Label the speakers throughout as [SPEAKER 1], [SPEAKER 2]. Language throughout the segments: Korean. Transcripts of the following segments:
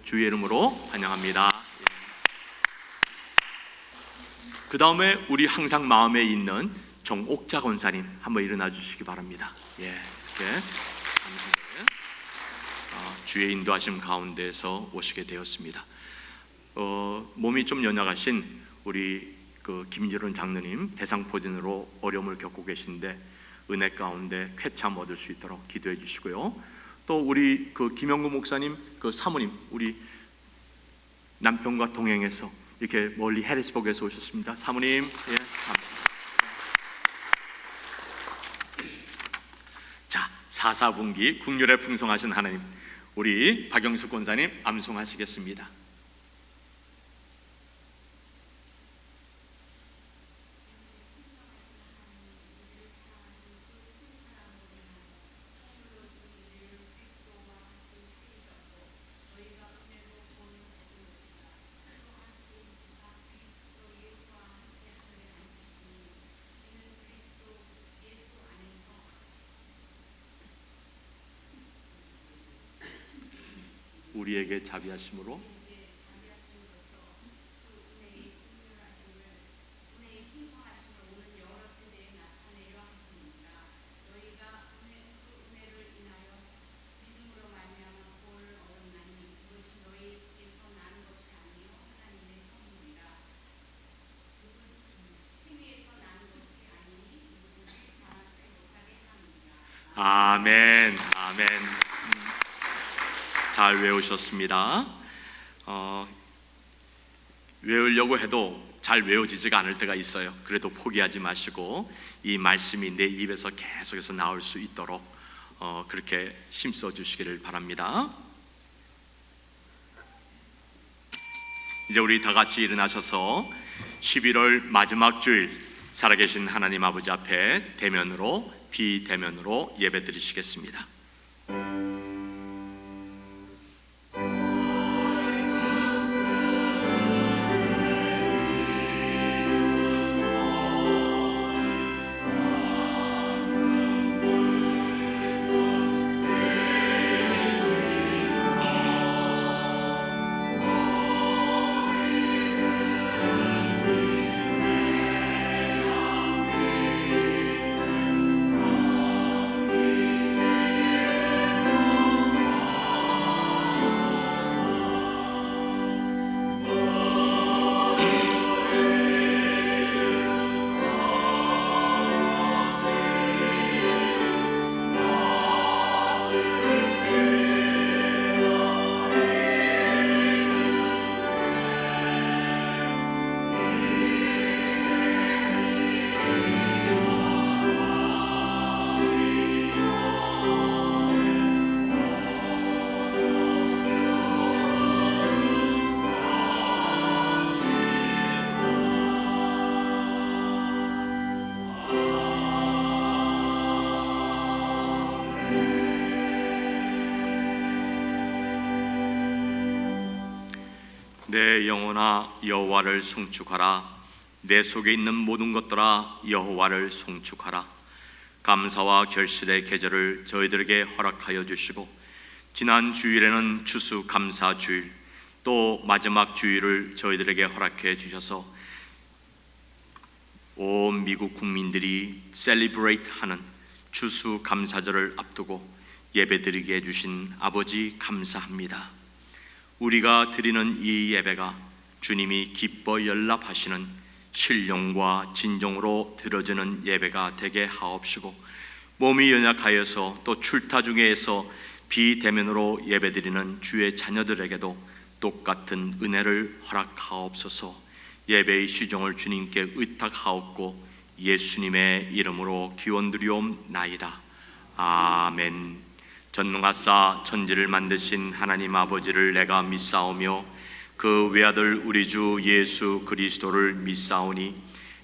[SPEAKER 1] 주의 이름으로 환영합니다. 그 다음에 우리 항상 마음에 있는 정옥자 권사님 한번 일어나 주시기 바랍니다. 이렇게 주의 인도하심 가운데서 오시게 되었습니다. 몸이 좀 연약하신 우리 김유론 장로님 대상포진으로 어려움을 겪고 계신데 은혜 가운데 쾌참 얻을 수 있도록 기도해 주시고요. 또 우리 김영구 목사님 사모님 우리 남편과 동행해서 이렇게 멀리 해리스버그에서 오셨습니다. 사모님, 감사합니다. 자, 4분기 국률에 풍성하신 하나님, 우리 박영숙 권사님 암송하시겠습니다. 우리에게 자비하심으로 아멘, 아멘. 잘 외우셨습니다. 외우려고 해도 잘 외워지지가 않을 때가 있어요. 그래도 포기하지 마시고 이 말씀이 내 입에서 계속해서 나올 수 있도록 그렇게 힘써 주시기를 바랍니다. 이제 우리 다 같이 일어나셔서 11월 마지막 주일 살아계신 하나님 아버지 앞에 대면으로 비대면으로 예배 드리시겠습니다. 내 영혼아 여호와를 송축하라. 내 속에 있는 모든 것들아 여호와를 송축하라. 감사와 결실의 계절을 저희들에게 허락하여 주시고 지난 주일에는 추수감사 주일 또 마지막 주일을 저희들에게 허락해 주셔서 온 미국 국민들이 셀리브레이트 하는 추수감사절을 앞두고 예배드리게 해주신 아버지 감사합니다. 우리가 드리는 이 예배가 주님이 기뻐 연락하시는 신령과 진정으로 드려지는 예배가 되게 하옵시고 몸이 연약하여서 또 출타 중에서 비대면으로 예배드리는 주의 자녀들에게도 똑같은 은혜를 허락하옵소서. 예배의 시종을 주님께 의탁하옵고 예수님의 이름으로 기원드리옵나이다. 아멘. 전능하사 천지를 만드신 하나님 아버지를 내가 믿사오며 그 외아들 우리 주 예수 그리스도를 믿사오니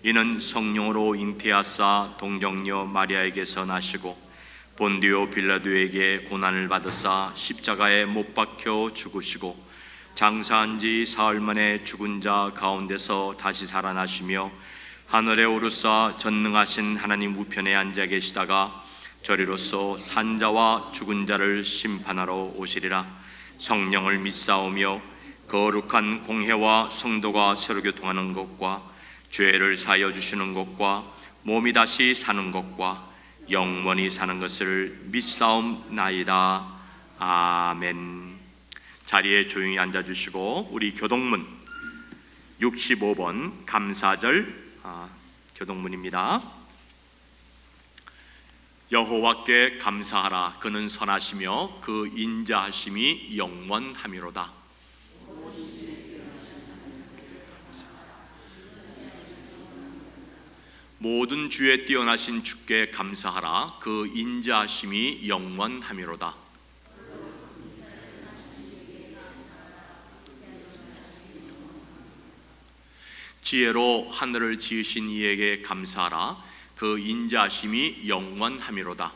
[SPEAKER 1] 이는 성령으로 잉태하사 동정녀 마리아에게서 나시고 본디오 빌라도에게 고난을 받으사 십자가에 못 박혀 죽으시고 장사한 지 사흘 만에 죽은 자 가운데서 다시 살아나시며 하늘에 오르사 전능하신 하나님 우편에 앉아 계시다가 저리로서 산자와 죽은 자를 심판하러 오시리라. 성령을 믿사오며 거룩한 공회와 성도가 서로 교통하는 것과 죄를 사하여 주시는 것과 몸이 다시 사는 것과 영원히 사는 것을 믿사옵나이다. 아멘. 자리에 조용히 앉아주시고 우리 교동문 65번 감사절 교동문입니다. 여호와께 감사하라. 그는 선하시며 그 인자하심이 영원하미로다. 모든 주에 뛰어나신 주께 감사하라. 그 인자하심이 영원하미로다. 지혜로 하늘을 지으신 이에게 감사하라. 그 인자하심이 영원하미로다.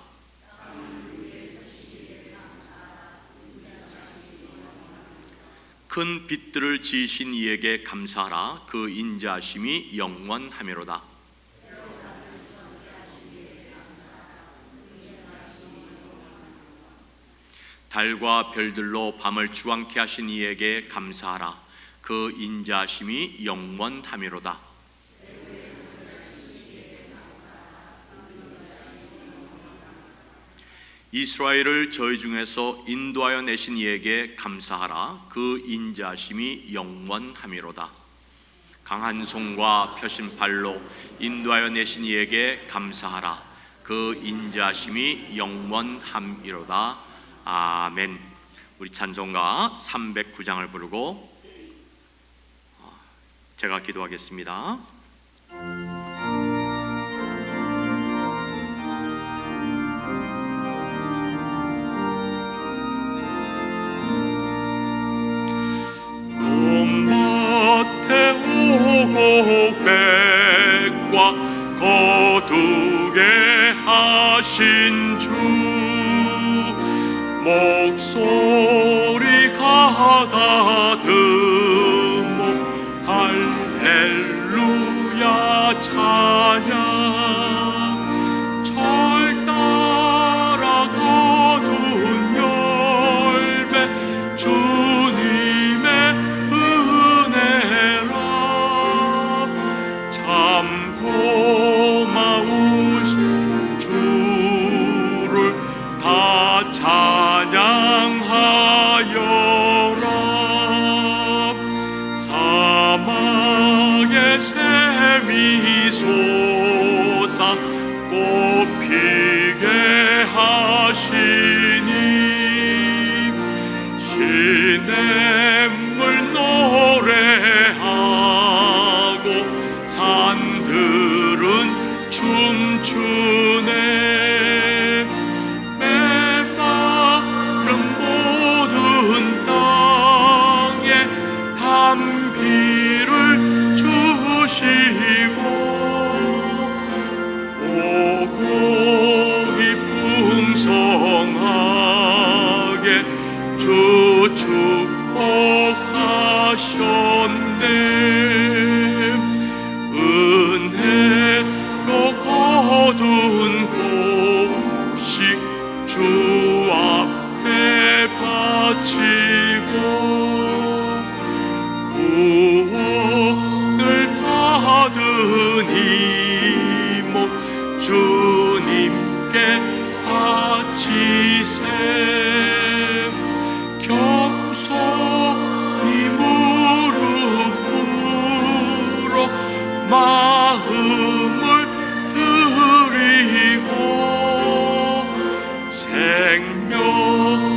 [SPEAKER 1] 큰 빛들을 지으신 이에게 감사하라. 그 인자하심이 영원하미로다. 달과 별들로 밤을 주황케 하신 이에게 감사하라. 그 인자하심이 영원하미로다. 이스라엘을 저희 중에서 인도하여 내신 이에게 감사하라. 그 인자하심이 영원하미로다. 강한 손과 펴신 발로 인도하여 내신 이에게 감사하라. 그 인자하심이 영원함이로다. 아멘. 우리 찬송가 309장을 부르고 제가 기도하겠습니다. 논밭에 오곡백과 거두게 하신 주 목소리 가다듬어 할렐루야 찬양 절 따라 거둔 열매 주님의 은혜라 참 고마우신 주를 다 찬양하여라. 사막의 샘이 솟아 꽃피게 하시니 시냇물 노래하고 산들은 춤추네. 비를 주시고 오곡이 풍성하게 주 축복하셨네. 은혜로 거둔 곡식 주 앞에 바치고 구원을 받은 이모 주님께 바치세. 겸손히 무릎 꿇어 마음을 드리고 생명을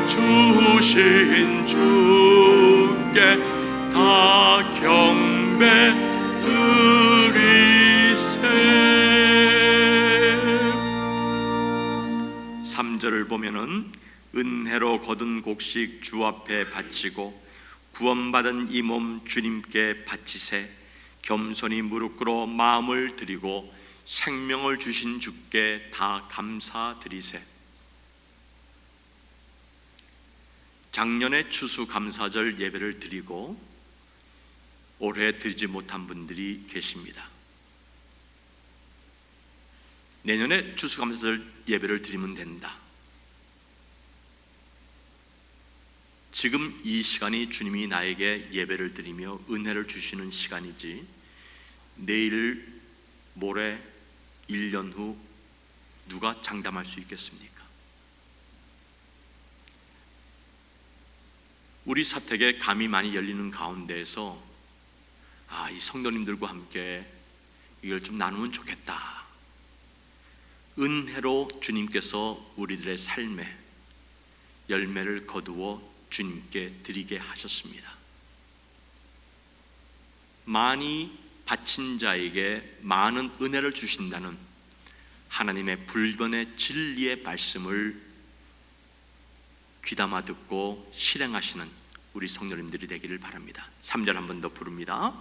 [SPEAKER 1] 주신 주께 다 경배 드리세. 3절을 보면은 은혜로 거둔 곡식 주 앞에 바치고 구원받은 이 몸 주님께 바치세. 겸손히 무릎 꿇어 마음을 드리고 생명을 주신 주께 다 감사드리세. 작년에 추수감사절 예배를 드리고 올해 드리지 못한 분들이 계십니다. 내년에 추수감사절 예배를 드리면 된다. 지금 이 시간이 주님이 나에게 예배를 드리며 은혜를 주시는 시간이지 내일, 모레, 1년 후 누가 장담할 수 있겠습니까? 우리 사택에 감이 많이 열리는 가운데에서 이 성도님들과 함께 이걸 좀 나누면 좋겠다. 은혜로 주님께서 우리들의 삶에 열매를 거두어 주님께 드리게 하셨습니다. 많이 바친 자에게 많은 은혜를 주신다는 하나님의 불변의 진리의 말씀을 귀담아 듣고 실행하시는 우리 성도님들이 되기를 바랍니다. 3절 한 번 더 부릅니다.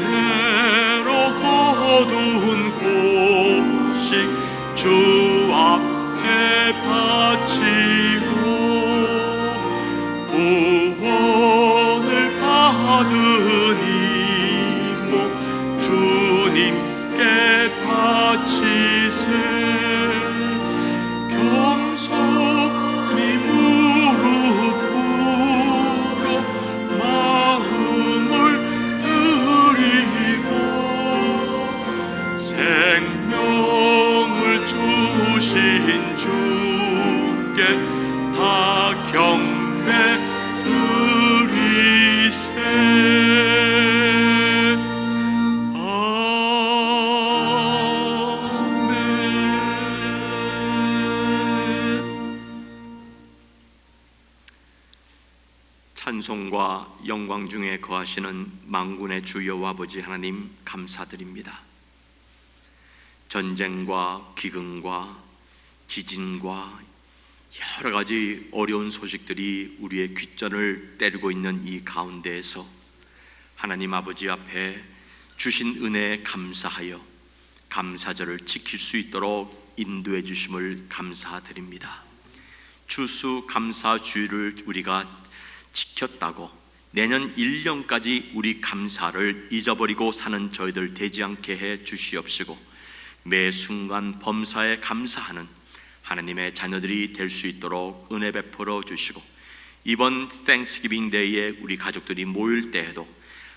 [SPEAKER 2] 은혜로 거둔 곡식 주 앞에 바치고 구원을 받은 이모 주님께 바치세 겸손히 무릎 꿇어 마음을 드리고 생명을 주신 주께 다 경배 드리세.
[SPEAKER 1] 찬송과 영광 중에 거하시는 만군의 주 여호와 아버지 하나님 감사드립니다. 전쟁과 기근과 지진과 여러 가지 어려운 소식들이 우리의 귓전을 때리고 있는 이 가운데에서 하나님 아버지 앞에 주신 은혜에 감사하여 감사절을 지킬 수 있도록 인도해 주심을 감사드립니다. 추수감사주일을 우리가 지켰다고 내년 1년까지 우리 감사를 잊어버리고 사는 저희들 되지 않게 해 주시옵시고 매 순간 범사에 감사하는 하나님의 자녀들이 될 수 있도록 은혜 베풀어 주시고 이번 땡스기빙 데이에 우리 가족들이 모일 때에도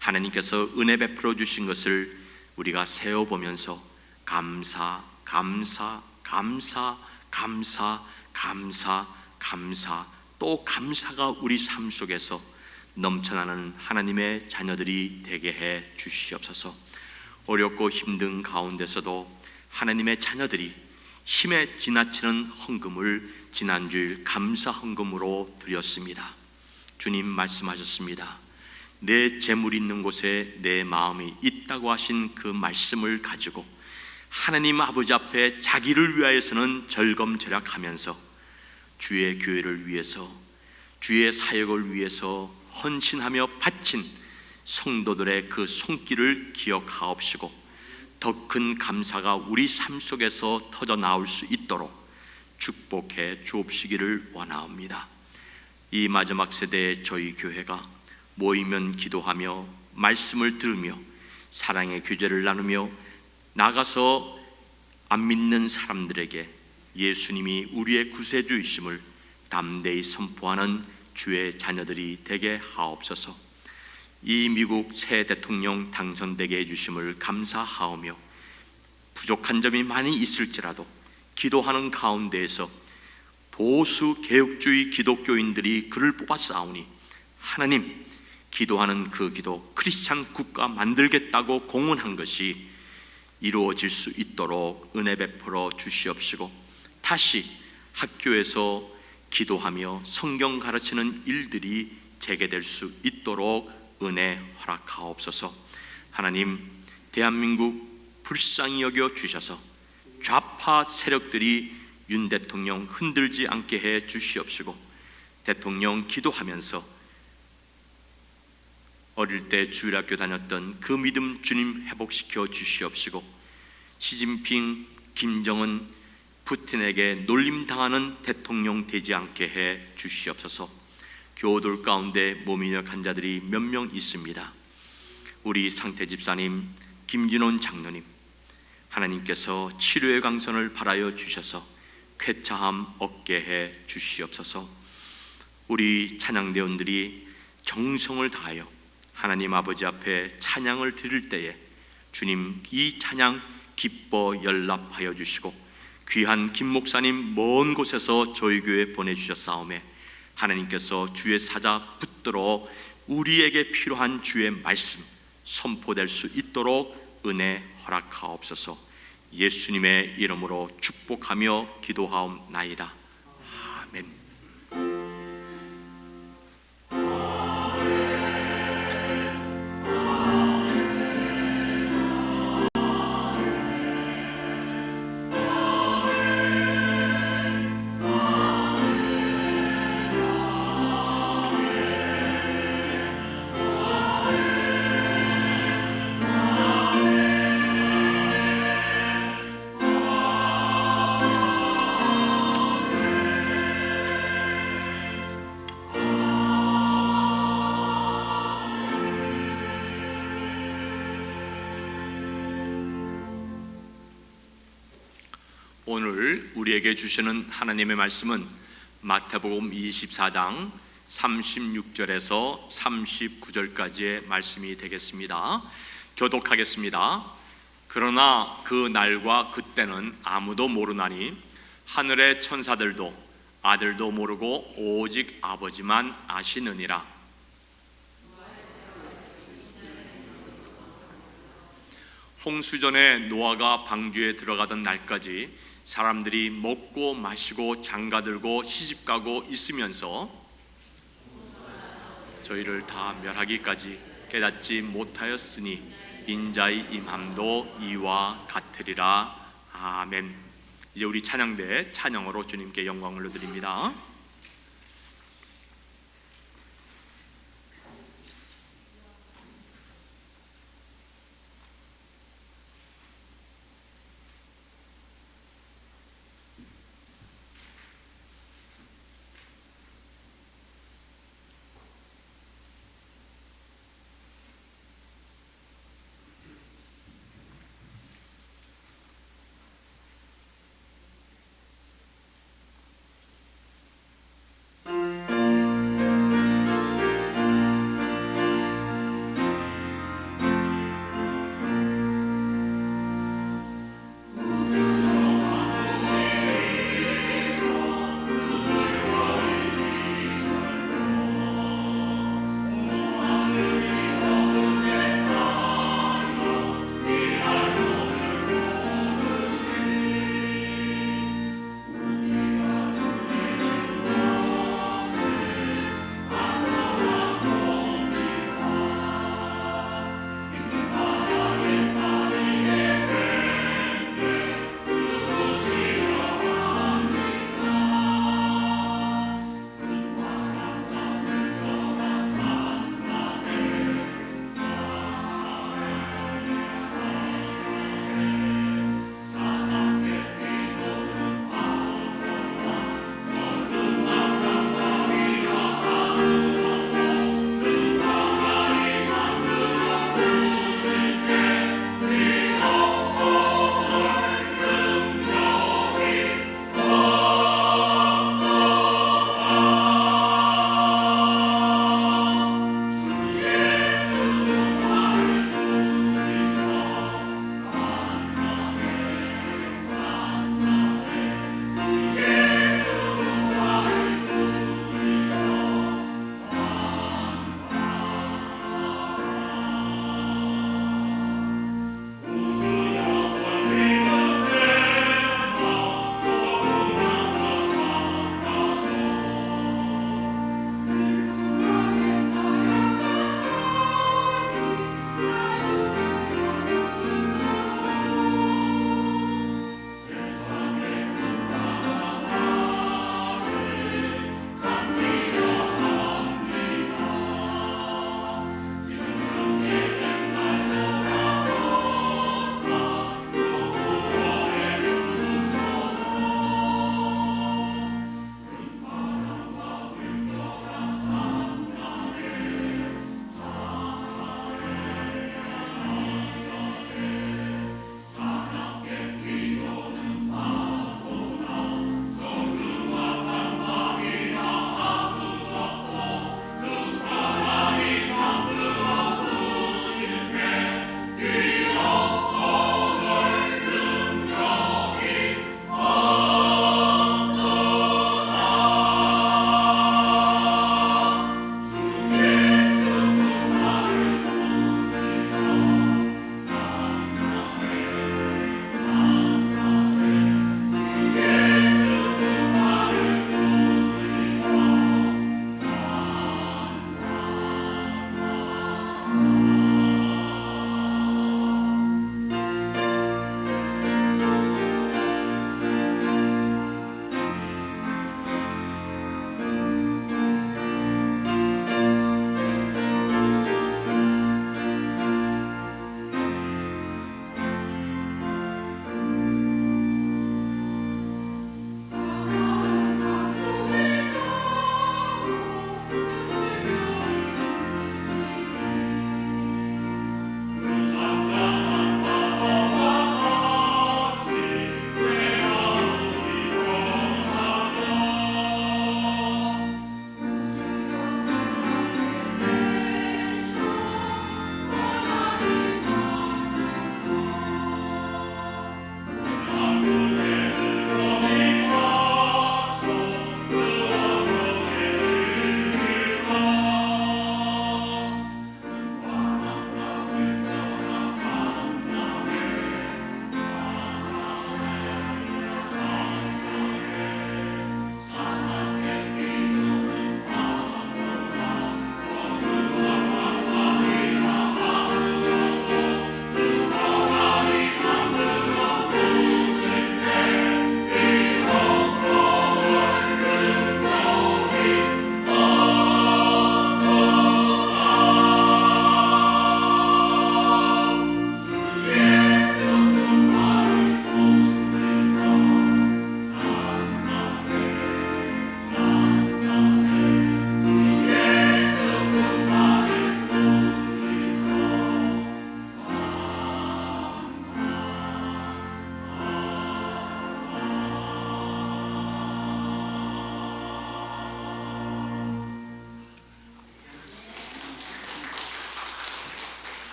[SPEAKER 1] 하나님께서 은혜 베풀어 주신 것을 우리가 세어보면서 감사, 감사, 감사, 감사, 감사, 감사 또 감사가 우리 삶 속에서 넘쳐나는 하나님의 자녀들이 되게 해 주시옵소서. 어렵고 힘든 가운데서도 하나님의 자녀들이 힘에 지나치는 헌금을 지난주일 감사 헌금으로 드렸습니다. 주님 말씀하셨습니다. 내 재물이 있는 곳에 내 마음이 있다고 하신 그 말씀을 가지고 하나님 아버지 앞에 자기를 위하여서는 절검절약하면서 주의 교회를 위해서 주의 사역을 위해서 헌신하며 바친 성도들의 그 손길을 기억하옵시고 더 큰 감사가 우리 삶 속에서 터져 나올 수 있도록 축복해 주옵시기를 원하옵니다. 이 마지막 세대의 저희 교회가 모이면 기도하며 말씀을 들으며 사랑의 교제를 나누며 나가서 안 믿는 사람들에게 예수님이 우리의 구세주이심을 담대히 선포하는 주의 자녀들이 되게 하옵소서. 이 미국 새 대통령 당선되게 해주심을 감사하오며 부족한 점이 많이 있을지라도 기도하는 가운데에서 보수 개혁주의 기독교인들이 그를 뽑아싸우니 하나님 기도하는 그 기도 크리스찬 국가 만들겠다고 공언한 것이 이루어질 수 있도록 은혜 베풀어 주시옵시고 다시 학교에서 기도하며 성경 가르치는 일들이 재개될 수 있도록 은혜 허락하옵소서. 하나님 대한민국 불쌍히 여겨 주셔서 좌파 세력들이 윤 대통령 흔들지 않게 해 주시옵시고 대통령 기도하면서 어릴 때 주일학교 다녔던 그 믿음 주님 회복시켜 주시옵시고 시진핑, 김정은, 푸틴에게 놀림당하는 대통령 되지 않게 해 주시옵소서. 교우들 가운데 몸이 약한 자들이 몇 명 있습니다. 우리 상태 집사님, 김진원 장로님 하나님께서 치료의 강선을 발하여 주셔서 쾌차함 얻게 해 주시옵소서. 우리 찬양대원들이 정성을 다하여 하나님 아버지 앞에 찬양을 드릴 때에 주님 이 찬양 기뻐 연락하여 주시고 귀한 김 목사님 먼 곳에서 저희 교회 보내주셨사오매 하나님께서 주의 사자 붙들어 우리에게 필요한 주의 말씀 선포될 수 있도록 은혜 허락하옵소서. 예수님의 이름으로 축복하며 기도하옵나이다. 아멘. 오늘 우리에게 주시는 하나님의 말씀은 마태복음 24장 36절에서 39절까지의 말씀이 되겠습니다. 교독하겠습니다. 그러나 그 날과 그때는 아무도 모르나니 하늘의 천사들도 아들도 모르고 오직 아버지만 아시느니라. 홍수전에 노아가 방주에 들어가던 날까지 사람들이 먹고 마시고 장가들고 시집가고 있으면서 저희를 다 멸하기까지 깨닫지 못하였으니 인자의 임함도 이와 같으리라. 아멘. 이제 우리 찬양대 찬양으로 주님께 영광을 올려드립니다.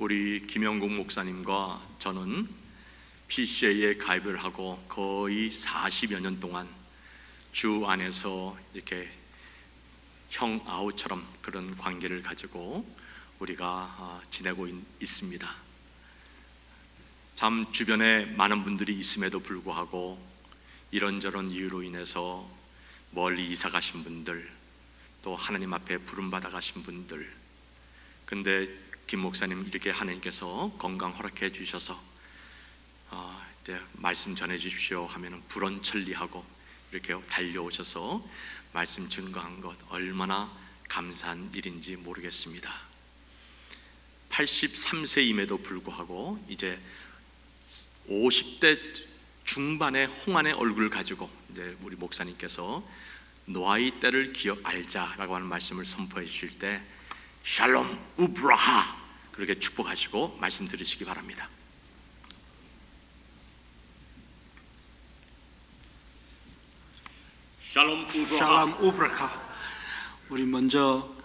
[SPEAKER 1] 우리 김영국 목사님과 저는 PCA에 가입을 하고 거의 40여 년 동안 주 안에서 이렇게 형 아우처럼 그런 관계를 가지고 우리가 지내고 있습니다. 참 주변에 많은 분들이 있음에도 불구하고 이런저런 이유로 인해서 멀리 이사 가신 분들, 또 하나님 앞에 부름받아 가신 분들, 근데 김 목사님 이렇게 하나님께서 건강 허락해 주셔서 말씀 전해 주십시오 하면 불언천리하고 이렇게 달려오셔서 말씀 증거한 것 얼마나 감사한 일인지 모르겠습니다. 83세임에도 불구하고 이제 50대 중반의 홍안의 얼굴을 가지고 이제 우리 목사님께서 노아의 때를 알자라고 하는 말씀을 선포해 주실 때 샬롬 우브라하 그렇게 축복하시고 말씀 들으시기 바랍니다. 샬롬 우브라하.
[SPEAKER 3] 샬롬 우브라카. 우리 먼저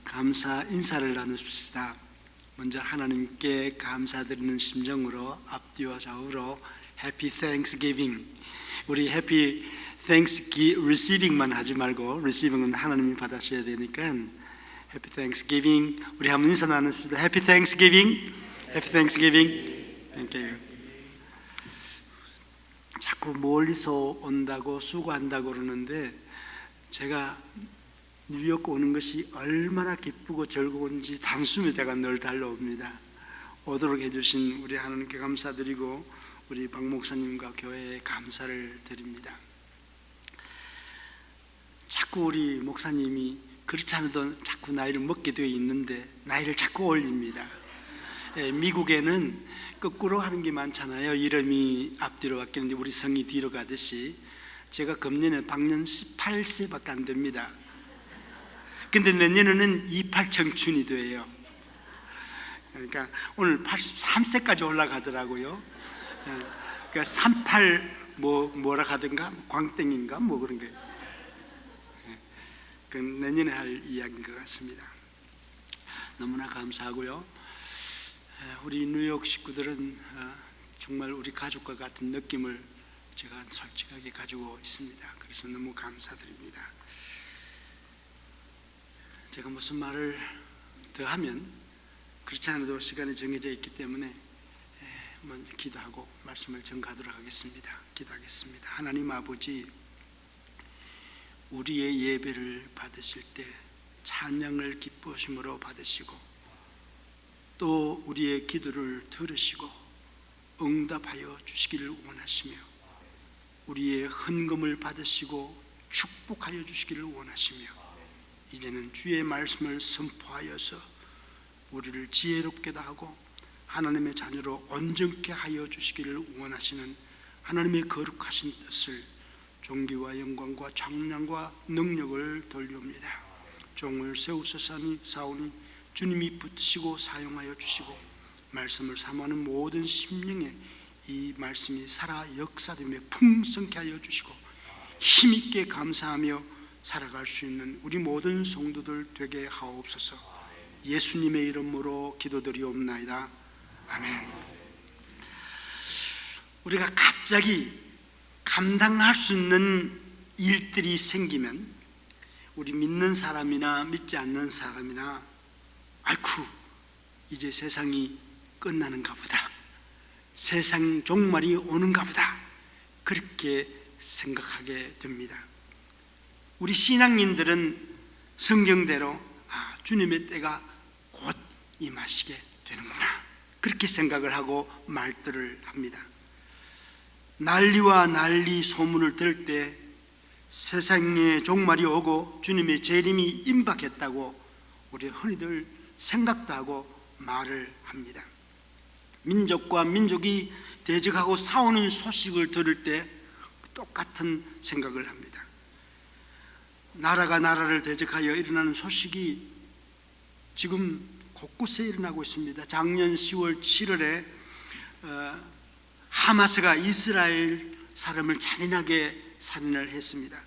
[SPEAKER 3] 감사 인사를 나누십시다. 먼저 하나님께 감사드리는 심정으로 앞뒤와 좌우로 해피 땡스기빙. 우리 해피 땡스기 리시빙만 하지 말고, 리시빙은 하나님이 받으셔야 되니까 해피 땡스기빙. 우리 한번 인사 나누시다. 해피 땡스기빙. 해피 땡스기빙. 땡큐. 자꾸 멀리서 온다고 수고한다고 그러는데 제가 뉴욕 오는 것이 얼마나 기쁘고 즐거운지 단숨에 제가 늘 달려옵니다. 오도록 해주신 우리 하나님께 감사드리고 우리 박 목사님과 교회에 감사를 드립니다. 자꾸 우리 목사님이 그렇지 않아도 자꾸 나이를 먹게 되어 있는데 나이를 자꾸 올립니다. 미국에는 거꾸로 하는 게 많잖아요. 이름이 앞뒤로 바뀌는데 우리 성이 뒤로 가듯이 제가 금년에 방년 18세밖에 안 됩니다. 근데 내년에는 28 청춘이 돼요. 그러니까 오늘 83세까지 올라가더라고요. 그러니까 38 뭐라 하던가 광땡인가 뭐 그런 게. 그 내년에 할 이야기인 것 같습니다. 너무나 감사하고요. 우리 뉴욕 식구들은 정말 우리 가족과 같은 느낌을 제가 솔직하게 가지고 있습니다. 그래서 너무 감사드립니다. 제가 무슨 말을 더 하면 그렇지 않아도 시간이 정해져 있기 때문에 먼저 기도하고 말씀을 전가하도록 하겠습니다. 기도하겠습니다. 하나님 아버지, 우리의 예배를 받으실 때 찬양을 기뻐하심으로 받으시고 또 우리의 기도를 들으시고 응답하여 주시기를 원하시며 우리의 헌금을 받으시고 축복하여 주시기를 원하시며 이제는 주의 말씀을 선포하여서 우리를 지혜롭게도 하고 하나님의 자녀로 온전케 하여 주시기를 원하시는 하나님의 거룩하신 뜻을 존귀와 영광과 장량과 능력을 돌려옵니다. 종을 세우사오니 주님이 붙으시고 사용하여 주시고 말씀을 사모하는 모든 심령에 이 말씀이 살아 역사되며 풍성케 하여 주시고 힘있게 감사하며 살아갈 수 있는 우리 모든 성도들 되게 하옵소서. 예수님의 이름으로 기도드리옵나이다. 아멘. 우리가 갑자기 감당할 수 있는 일들이 생기면 우리 믿는 사람이나 믿지 않는 사람이나 아이쿠 이제 세상이 끝나는가 보다, 세상 종말이 오는가 보다 그렇게 생각하게 됩니다. 우리 신앙인들은 성경대로 주님의 때가 곧 임하시게 되는구나 그렇게 생각을 하고 말들을 합니다. 난리와 난리 소문을 들을 때 세상의 종말이 오고 주님의 재림이 임박했다고 우리 흔히들 생각도 하고 말을 합니다. 민족과 민족이 대적하고 싸우는 소식을 들을 때 똑같은 생각을 합니다. 나라가 나라를 대적하여 일어나는 소식이 지금 곳곳에 일어나고 있습니다. 작년 10월 7월에 하마스가 이스라엘 사람을 잔인하게 살인을 했습니다.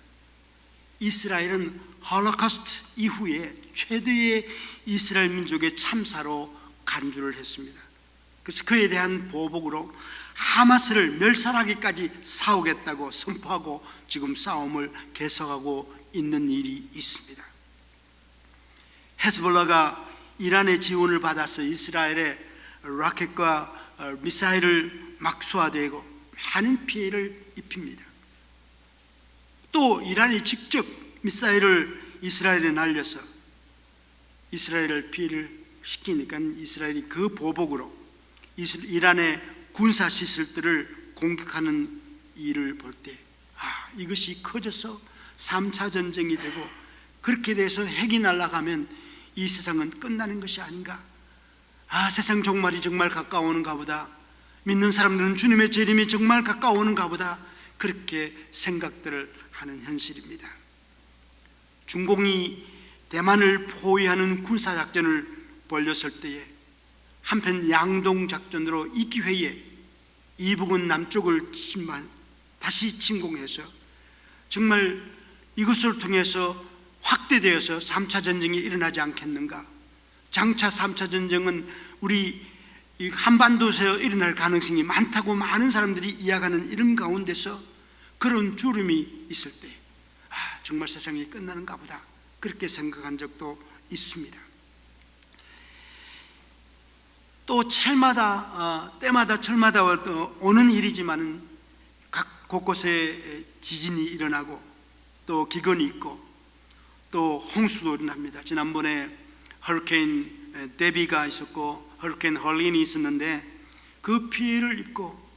[SPEAKER 3] 이스라엘은 홀로코스트 이후에 최대의 이스라엘 민족의 참사로 간주를 했습니다. 그래서 그에 대한 보복으로 하마스를 멸살하기까지 싸우겠다고 선포하고 지금 싸움을 계속하고 있는 일이 있습니다. 헤즈볼라가 이란의 지원을 받아서 이스라엘의 로켓과 미사일을 막 쏘아대고 많은 피해를 입힙니다. 또 이란이 직접 미사일을 이스라엘에 날려서 이스라엘을 피해를 시키니까 이스라엘이 그 보복으로 이란의 군사시설들을 공격하는 일을 볼 때 이것이 커져서 3차 전쟁이 되고 그렇게 돼서 핵이 날아가면 이 세상은 끝나는 것이 아닌가. 세상 종말이 정말 가까워오는가 보다. 믿는 사람들은 주님의 재림이 정말 가까워오는가 보다. 그렇게 생각들을 하는 현실입니다. 중공이 대만을 포위하는 군사작전을 벌였을 때에 한편 양동작전으로 이기회에 이북은 남쪽을 다시 침공해서 정말 이것을 통해서 확대되어서 3차 전쟁이 일어나지 않겠는가. 장차 3차 전쟁은 우리 이 한반도에서 일어날 가능성이 많다고 많은 사람들이 이야기하는 이런 가운데서 그런 주름이 있을 때 정말 세상이 끝나는가 보다 그렇게 생각한 적도 있습니다. 또 때마다 철마다 오는 일이지만은 각 곳곳에 지진이 일어나고 또 기근이 있고 또 홍수도 일어납니다. 지난번에 허리케인 데비가 있었고 허리케인 헐린이 있었는데 그 피해를 입고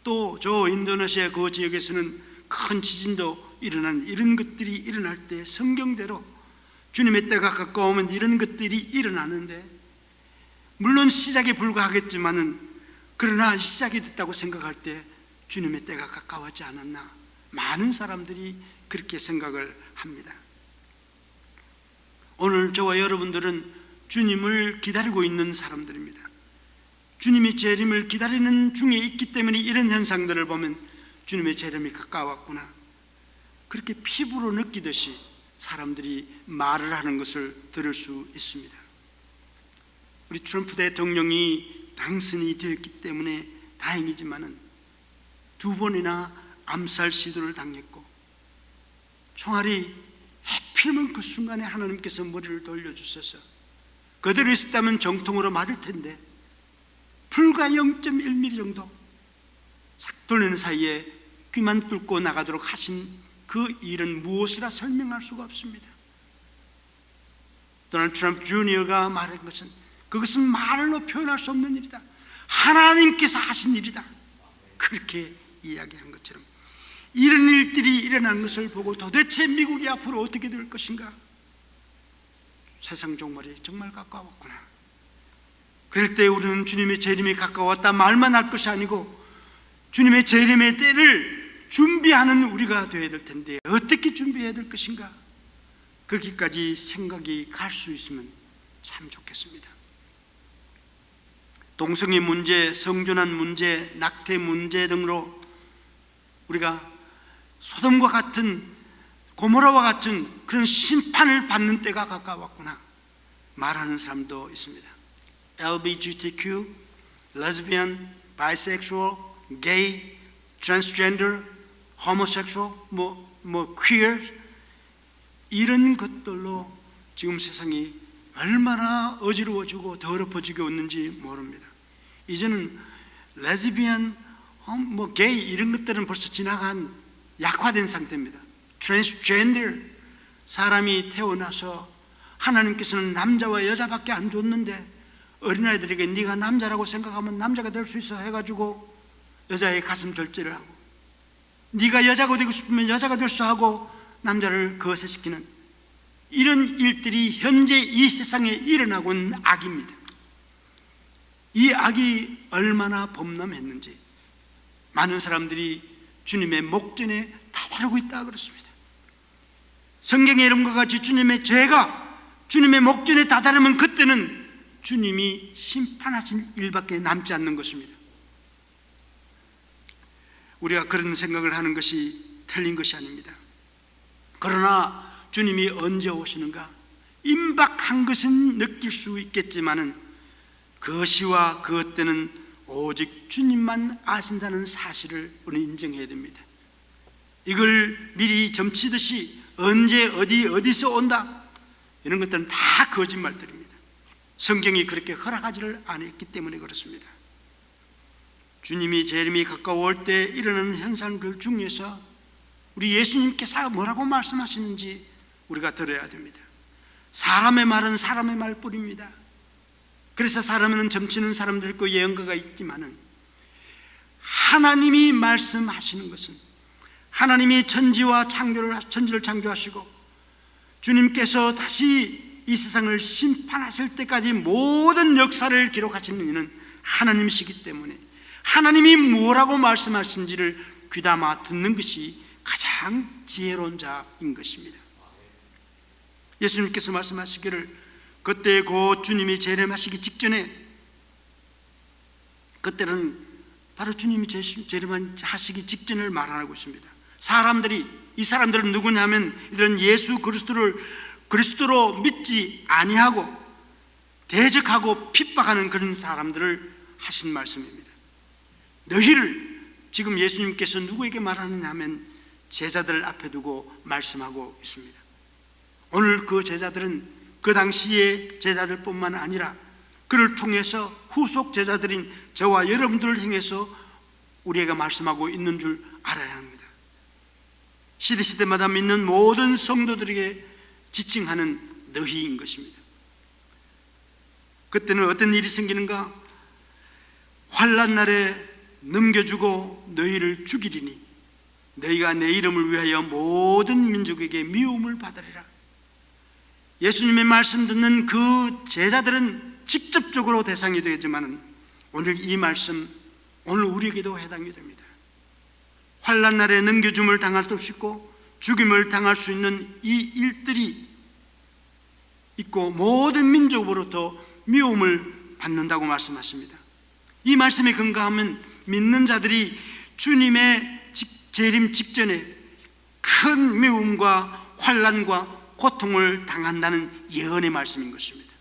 [SPEAKER 3] 또 저 인도네시아 그 지역에서는 큰 지진도 일어나는 이런 것들이 일어날 때 성경대로 주님의 때가 가까우면 이런 것들이 일어나는데 물론 시작에 불과하겠지만은 그러나 시작이 됐다고 생각할 때 주님의 때가 가까웠지 않았나. 많은 사람들이 그렇게 생각을 합니다. 오늘 저와 여러분들은 주님을 기다리고 있는 사람들입니다. 주님의 재림을 기다리는 중에 있기 때문에 이런 현상들을 보면 주님의 재림이 가까웠구나 그렇게 피부로 느끼듯이 사람들이 말을 하는 것을 들을 수 있습니다. 우리 트럼프 대통령이 당선이 되었기 때문에 다행이지만은 2번이나 암살 시도를 당했고 총알이 하필이면 그 순간에 하나님께서 머리를 돌려주셔서 그대로 있었다면 정통으로 맞을 텐데 불과 0.1mm 정도 싹 돌리는 사이에 귀만 뚫고 나가도록 하신 그 일은 무엇이라 설명할 수가 없습니다. 도널드 트럼프 주니어가 말한 것은 그것은 말로 표현할 수 없는 일이다. 하나님께서 하신 일이다. 그렇게 이야기한 것처럼 이런 일들이 일어난 것을 보고 도대체 미국이 앞으로 어떻게 될 것인가. 세상 종말이 정말 가까웠구나. 그럴 때 우리는 주님의 재림이 가까웠다 말만 할 것이 아니고 주님의 재림의 때를 준비하는 우리가 되어야 될 텐데 어떻게 준비해야 될 것인가. 거기까지 생각이 갈 수 있으면 참 좋겠습니다. 동성애 문제, 성전환 문제, 낙태 문제 등으로 우리가 소돔과 같은 고모라와 같은 그런 심판을 받는 때가 가까웠구나 말하는 사람도 있습니다. LGBTQ, lesbian, bisexual, gay, transgender, homosexual, queer 이런 것들로 지금 세상이 얼마나 어지러워지고 더럽어지고 있는지 모릅니다. 이제는 레즈비언, 게이 이런 것들은 벌써 지나간 약화된 상태입니다. 트랜스젠더, 사람이 태어나서 하나님께서는 남자와 여자밖에 안 줬는데 어린아이들에게 네가 남자라고 생각하면 남자가 될 수 있어 해가지고 여자의 가슴 절제를 하고 네가 여자가 되고 싶으면 여자가 될 수 하고 남자를 거세시키는 이런 일들이 현재 이 세상에 일어나고 있는 악입니다. 이 악이 얼마나 범람했는지 많은 사람들이 주님의 목전에 다다르고 있다 그렇습니다. 성경의 이름과 같이 주님의 죄가 주님의 목전에 다다르면 그때는 주님이 심판하신 일밖에 남지 않는 것입니다. 우리가 그런 생각을 하는 것이 틀린 것이 아닙니다. 그러나 주님이 언제 오시는가? 임박한 것은 느낄 수 있겠지만은 그 시와 그 때는 오직 주님만 아신다는 사실을 우리 인정해야 됩니다. 이걸 미리 점치듯이 언제 어디서 온다, 이런 것들은 다 거짓말들입니다. 성경이 그렇게 허락하지를 않았기 때문에 그렇습니다. 주님이 재림이 가까워올 때 일어나는 현상들 중에서 우리 예수님께서 뭐라고 말씀하시는지 우리가 들어야 됩니다. 사람의 말은 사람의 말뿐입니다. 그래서 사람은 점치는 사람들 있고 예언가가 있지만은 하나님이 말씀하시는 것은, 하나님이 천지를 창조하시고 주님께서 다시 이 세상을 심판하실 때까지 모든 역사를 기록하시는 이는 하나님이시기 때문에 하나님이 뭐라고 말씀하신지를 귀담아 듣는 것이 가장 지혜로운 자인 것입니다. 예수님께서 말씀하시기를 그때 곧 주님이 재림하시기 직전에, 그때는 바로 주님이 재림하시기 직전을 말하고 있습니다. 이 사람들은 누구냐면 이들은 예수 그리스도로 믿지 아니하고 대적하고 핍박하는 그런 사람들을 하신 말씀입니다. 너희를, 지금 예수님께서 누구에게 말하느냐 하면 제자들 앞에 두고 말씀하고 있습니다. 오늘 그 제자들은 그 당시의 제자들뿐만 아니라 그를 통해서 후속 제자들인 저와 여러분들을 향해서 우리에게 말씀하고 있는 줄 알아야 합니다. 시대마다 믿는 모든 성도들에게 지칭하는 너희인 것입니다. 그때는 어떤 일이 생기는가? 환난 날에 넘겨주고 너희를 죽이리니 너희가 내 이름을 위하여 모든 민족에게 미움을 받으리라. 예수님의 말씀 듣는 그 제자들은 직접적으로 대상이 되지만 오늘 이 말씀, 오늘 우리에게도 해당이 됩니다. 환난 날에 넘겨줌을 당할 수 있고 죽임을 당할 수 있는 이 일들이 있고 모든 민족으로부터 미움을 받는다고 말씀하십니다. 이 말씀에 근거하면 믿는 자들이 주님의 재림 직전에 큰 미움과 환난과 고통을 당한다는 예언의 말씀인 것입니다.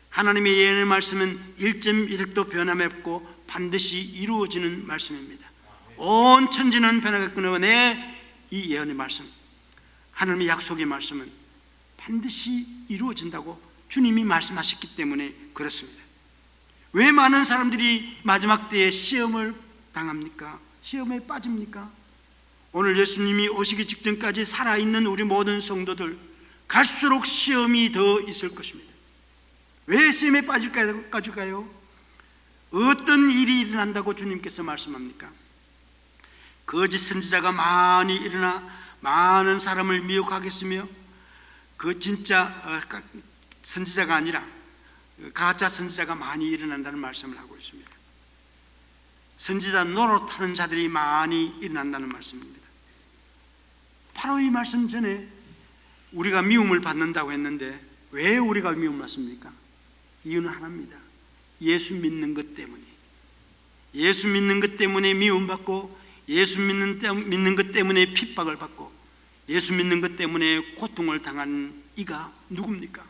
[SPEAKER 3] 하나님의 예언의 말씀은 1.1획도 변함이 없고 반드시 이루어지는 말씀입니다. 온 천지는 변하겠거니와 이 예언의 말씀, 하나님의 약속의 말씀은 반드시 이루어진다고 주님이 말씀하셨기 때문에 그렇습니다. 왜 많은 사람들이 마지막 때에 시험을 당합니까? 시험에 빠집니까? 오늘 예수님이 오시기 직전까지 살아있는 우리 모든 성도들, 갈수록 시험이 더 있을 것입니다. 왜 시험에 빠질까요? 어떤 일이 일어난다고 주님께서 말씀합니까? 거짓 선지자가 많이 일어나 많은 사람을 미혹하겠으며 그 진짜 선지자가 아니라 가짜 선지자가 많이 일어난다는 말씀을 하고 있습니다. 선지자 노릇하는 자들이 많이 일어난다는 말씀입니다. 바로 이 말씀 전에 우리가 미움을 받는다고 했는데 왜 우리가 미움을 받습니까? 이유는 하나입니다. 예수 믿는 것 때문에. 예수 믿는 것 때문에 미움받고, 예수 믿는 것 때문에 핍박을 받고, 예수 믿는 것 때문에 고통을 당하는 이가 누굽니까?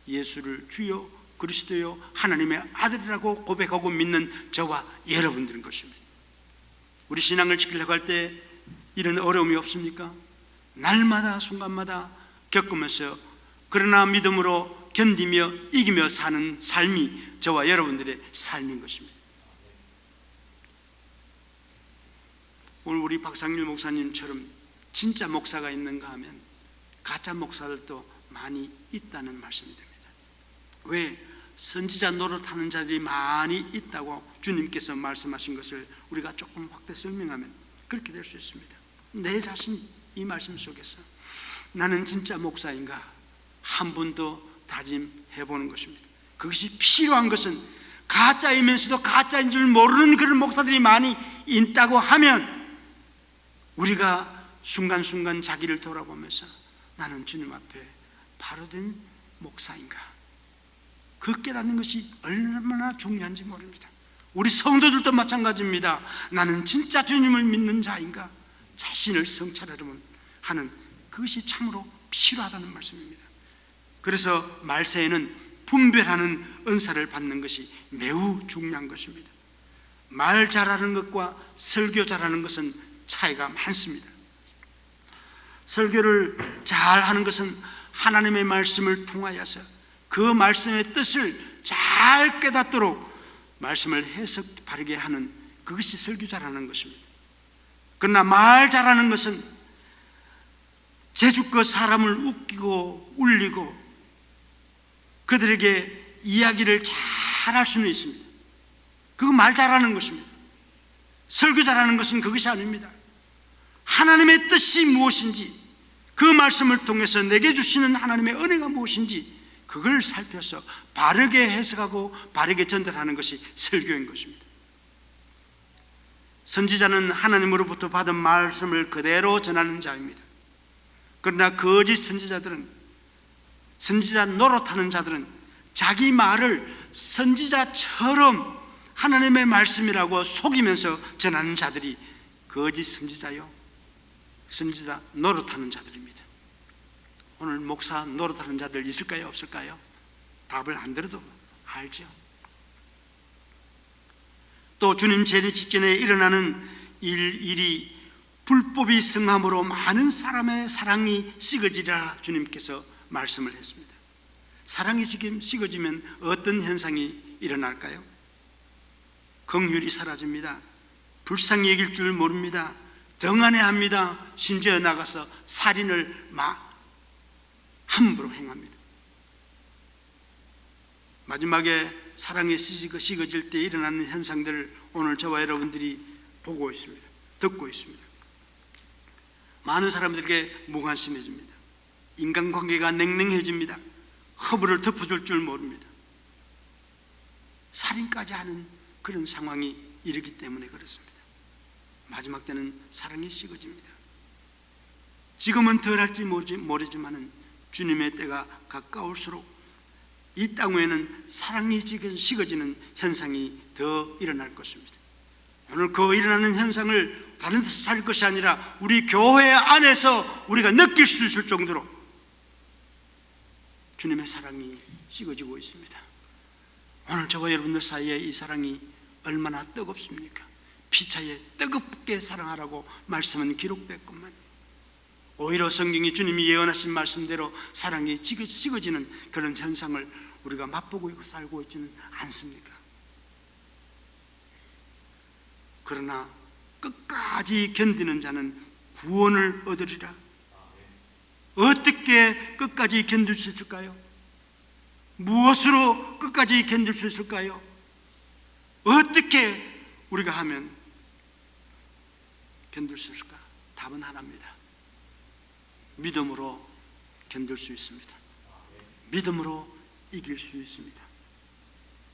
[SPEAKER 3] 예수를 주여 그리스도요 하나님의 아들이라고 고백하고 믿는 저와 여러분들인 것입니다. 우리 신앙을 지키려고 할 때 이런 어려움이 없습니까? 날마다 순간마다 겪으면서 그러나 믿음으로 견디며 이기며 사는 삶이 저와 여러분들의 삶인 것입니다. 오늘 우리 박상일 목사님처럼 진짜 목사가 있는가 하면 가짜 목사들도 많이 있다는 말씀이 됩니다. 왜? 선지자 노릇하는 자들이 많이 있다고 주님께서 말씀하신 것을 우리가 조금 확대 설명하면 그렇게 될 수 있습니다. 내 자신 이 말씀 속에서 나는 진짜 목사인가 한 번 더 다짐해 보는 것입니다. 그것이 필요한 것은 가짜이면서도 가짜인 줄 모르는 그런 목사들이 많이 있다고 하면 우리가 순간순간 자기를 돌아보면서 나는 주님 앞에 바로 된 목사인가, 그 깨닫는 것이 얼마나 중요한지 모릅니다. 우리 성도들도 마찬가지입니다. 나는 진짜 주님을 믿는 자인가, 자신을 성찰하려면 하는 그것이 참으로 필요하다는 말씀입니다. 그래서 말세에는 분별하는 은사를 받는 것이 매우 중요한 것입니다. 말 잘하는 것과 설교 잘하는 것은 차이가 많습니다. 설교를 잘하는 것은 하나님의 말씀을 통하여서 그 말씀의 뜻을 잘 깨닫도록 말씀을 해석 바르게 하는 그것이 설교 잘하는 것입니다. 그러나 말 잘하는 것은 제주껏 사람을 웃기고 울리고 그들에게 이야기를 잘할 수는 있습니다. 그거 말 잘하는 것입니다. 설교 잘하는 것은 그것이 아닙니다. 하나님의 뜻이 무엇인지, 그 말씀을 통해서 내게 주시는 하나님의 은혜가 무엇인지 그걸 살펴서 바르게 해석하고 바르게 전달하는 것이 설교인 것입니다. 선지자는 하나님으로부터 받은 말씀을 그대로 전하는 자입니다. 그러나 거짓 선지자들은, 선지자 노릇하는 자들은 자기 말을 선지자처럼 하나님의 말씀이라고 속이면서 전하는 자들이 거짓 선지자요, 선지자 노릇하는 자들입니다. 오늘 목사 노릇하는 자들 있을까요, 없을까요? 답을 안 들어도 알죠. 또 주님 재림 직전에 일어나는 일이 불법이 성함으로 많은 사람의 사랑이 식어지리라 주님께서 말씀을 했습니다. 사랑이 지금 식어지면 어떤 현상이 일어날까요? 긍휼이 사라집니다. 불쌍히 여길 줄 모릅니다. 등한해합니다. 심지어 나가서 살인을 함부로 행합니다. 마지막에 사랑이 식어질 때 일어나는 현상들을 오늘 저와 여러분들이 보고 있습니다. 듣고 있습니다. 많은 사람들에게 무관심해집니다. 인간관계가 냉랭해집니다. 허물을 덮어줄 줄 모릅니다. 살인까지 하는 그런 상황이 이르기 때문에 그렇습니다. 마지막 때는 사랑이 식어집니다. 지금은 덜할지 모르지만은 주님의 때가 가까울수록 이 땅 위에는 사랑이 식어지는 현상이 더 일어날 것입니다. 오늘 그 일어나는 현상을 다른 데서 살 것이 아니라 우리 교회 안에서 우리가 느낄 수 있을 정도로 주님의 사랑이 식어지고 있습니다. 오늘 저와 여러분들 사이에 이 사랑이 얼마나 뜨겁습니까? 피차에 뜨겁게 사랑하라고 말씀은 기록됐건만 오히려 성경이 주님이 예언하신 말씀대로 사랑이 식어지는 그런 현상을 우리가 맛보고 있고 살고 있지는 않습니까? 그러나 끝까지 견디는 자는 구원을 얻으리라. 어떻게 끝까지 견딜 수 있을까요? 무엇으로 끝까지 견딜 수 있을까요? 어떻게 우리가 하면 견딜 수 있을까? 답은 하나입니다. 믿음으로 견딜 수 있습니다. 믿음으로 이길 수 있습니다.